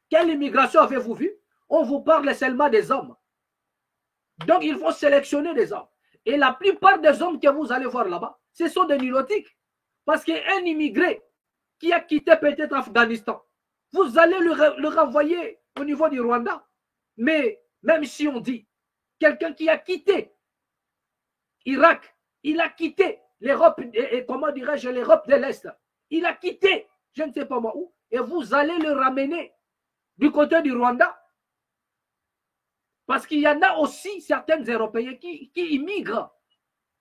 quelle immigration avez-vous vu? On vous parle seulement des hommes. Donc, il faut sélectionner des hommes. Et la plupart des hommes que vous allez voir là-bas, ce sont des nilotiques. Parce qu'un immigré qui a quitté peut-être Afghanistan, vous allez le renvoyer au niveau du Rwanda. Mais même si on dit, quelqu'un qui a quitté Irak, il a quitté l'Europe, comment dirais-je, l'Europe de l'Est. Il a quitté, je ne sais pas moi où, et vous allez le ramener du côté du Rwanda. Parce qu'il y en a aussi certains Européens qui immigrent.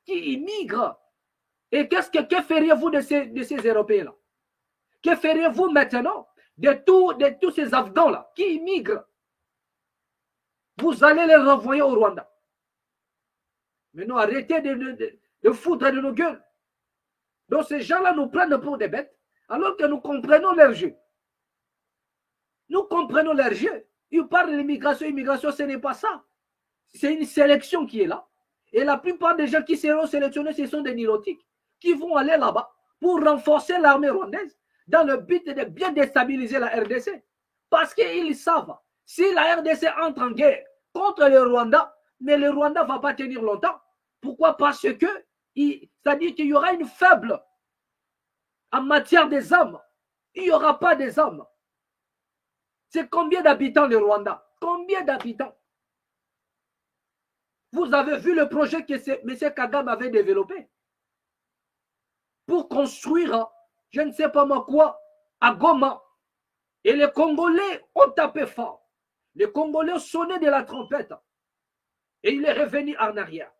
Et que feriez-vous de ces Européens-là? Que feriez-vous maintenant de tous ces Afghans-là qui immigrent? Vous allez les renvoyer au Rwanda. Mais non, arrêtez de foutre de nos gueules. Donc ces gens-là nous prennent pour des bêtes, alors que nous comprenons leur jeu. Nous comprenons leur jeu. Ils parlent de l'immigration. Immigration, ce n'est pas ça. C'est une sélection qui est là. Et la plupart des gens qui seront sélectionnés, ce sont des nilotiques qui vont aller là-bas pour renforcer l'armée rwandaise dans le but de bien déstabiliser la RDC. Parce qu'ils savent, Si la RDC entre en guerre contre le Rwanda, mais le Rwanda ne va pas tenir longtemps. Pourquoi? Parce que ça dit qu'il y aura une faible en matière des hommes. Il n'y aura pas des hommes. C'est combien d'habitants le Rwanda? Combien d'habitants? Vous avez vu le projet que M. Kagame avait développé pour construire, je ne sais pas moi quoi, à Goma. Et les Congolais ont tapé fort. Les Congolais ont sonné de la trompette. Et il est revenu en arrière.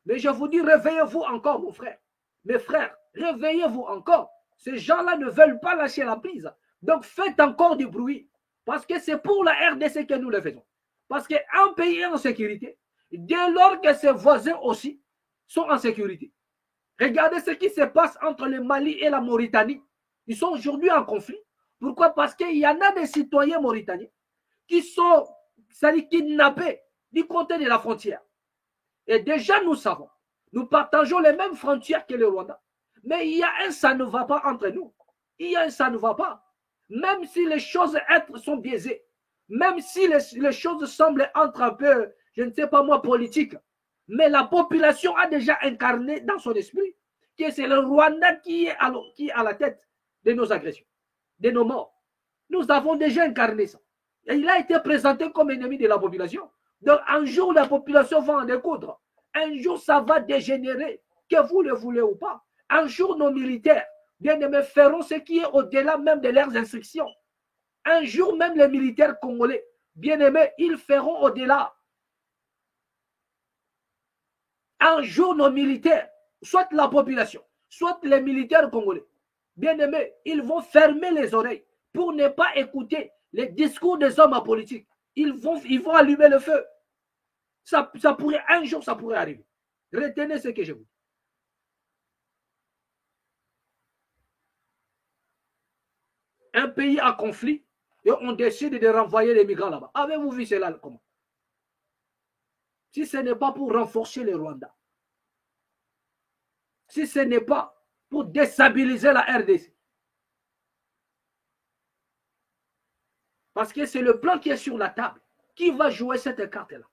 Mais je vous dis, réveillez-vous encore, mon frère. Mes frères, réveillez-vous encore. Ces gens-là ne veulent pas lâcher la prise. Donc faites encore du bruit. Parce que c'est pour la RDC que nous le faisons. Parce qu'un pays est en sécurité, dès lors que ses voisins aussi sont en sécurité. Regardez ce qui se passe entre le Mali et la Mauritanie. Ils sont aujourd'hui en conflit. Pourquoi? Parce qu'il y en a des citoyens mauritaniens qui sont kidnappés du côté de la frontière. Et déjà, nous savons, nous partageons les mêmes frontières que le Rwanda. Mais il y a un ça ne va pas entre nous. Il y a un ça ne va pas. Même si les choses sont biaisées, même si les choses semblent être un peu, je ne sais pas moi, politiques, mais la population a déjà incarné dans son esprit que c'est le Rwanda qui est à la tête de nos agressions, de nos morts. Nous avons déjà incarné ça. Et il a été présenté comme ennemi de la population. Donc un jour, la population va en découdre. Un jour, ça va dégénérer, que vous le voulez ou pas. Un jour, nos militaires, bien aimés, feront ce qui est au-delà même de leurs instructions. Un jour, même les militaires congolais, bien aimés, ils feront au-delà. Un jour, nos militaires, soit la population, soit les militaires congolais, bien aimés, ils vont fermer les oreilles pour ne pas écouter les discours des hommes politiques. Ils vont allumer le feu. Ça pourrait, un jour, ça pourrait arriver. Retenez ce que je vous dis. Un pays en conflit et on décide de renvoyer les migrants là-bas. Avez-vous vu cela comment? Si ce n'est pas pour renforcer le Rwanda, si ce n'est pas pour déstabiliser la RDC, parce que c'est le plan qui est sur la table. Qui va jouer cette carte-là?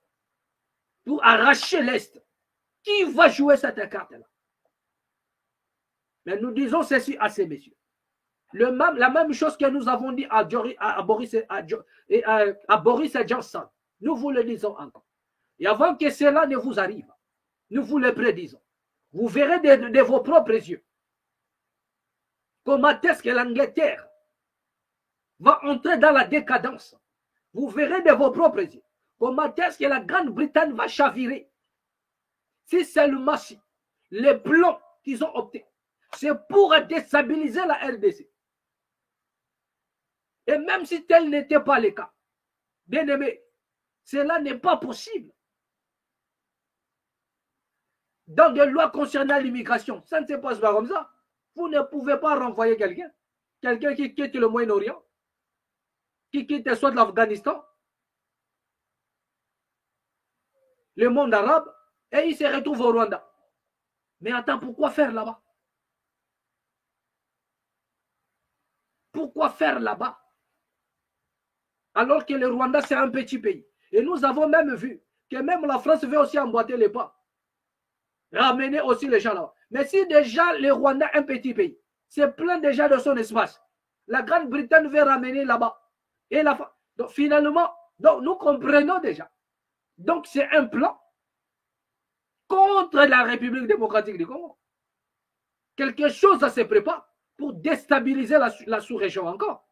Pour arracher l'Est. Qui va jouer cette carte-là? Mais nous disons ceci à ces messieurs. La même chose que nous avons dit à Boris et Johnson. Nous vous le disons encore. Et avant que cela ne vous arrive, nous vous le prédisons. Vous verrez de vos propres yeux comment est-ce que l'Angleterre va entrer dans la décadence. Vous verrez de vos propres yeux comment est-ce que la Grande-Bretagne va chavirer. Si seulement si les plans qu'ils ont optés, c'est pour déstabiliser la RDC. Et même si tel n'était pas le cas, bien aimé, cela n'est pas possible. Dans des lois concernant l'immigration, ça ne se passe pas comme ça. Vous ne pouvez pas renvoyer quelqu'un qui quitte le Moyen-Orient, qui quitte soit l'Afghanistan, le monde arabe, et il se retrouve au Rwanda. Mais attends, pourquoi faire là-bas? Pourquoi faire là-bas? Alors que le Rwanda, c'est un petit pays. Et nous avons même vu que même la France veut aussi emboîter les pas. Ramener aussi les gens là-bas. Mais si déjà le Rwanda est un petit pays, c'est plein déjà de son espace, la Grande-Bretagne veut ramener là-bas. Et donc finalement, nous comprenons déjà. Donc c'est un plan contre la République démocratique du Congo. Quelque chose se prépare pour déstabiliser la sous-région encore.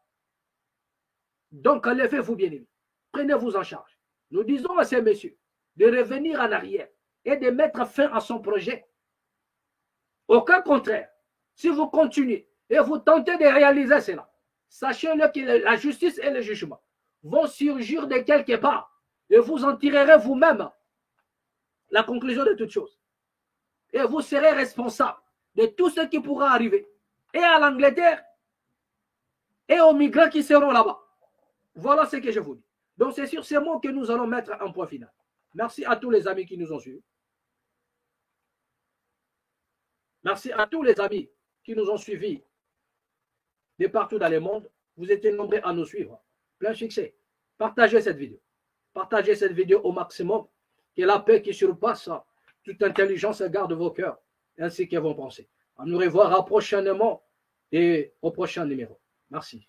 Donc levez-vous bien aimés. Prenez-vous en charge. Nous disons à ces messieurs de revenir en arrière et de mettre fin à son projet. Au contraire, si vous continuez et vous tentez de réaliser cela, sachez-le que la justice et le jugement vont surgir de quelque part et vous en tirerez vous-même la conclusion de toutes choses. Et vous serez responsable de tout ce qui pourra arriver, et à l'Angleterre, et aux migrants qui seront là-bas. Voilà ce que je vous dis. Donc c'est sur ces mots que nous allons mettre un point final. Merci à tous les amis qui nous ont suivis. Merci à tous les amis qui nous ont suivis de partout dans le monde. Vous étiez nombreux à nous suivre. Plein succès. Partagez cette vidéo. Partagez cette vidéo au maximum. Que la paix qui surpasse toute intelligence garde vos cœurs ainsi que vos pensées. On nous reverra prochainement et au prochain numéro. Merci.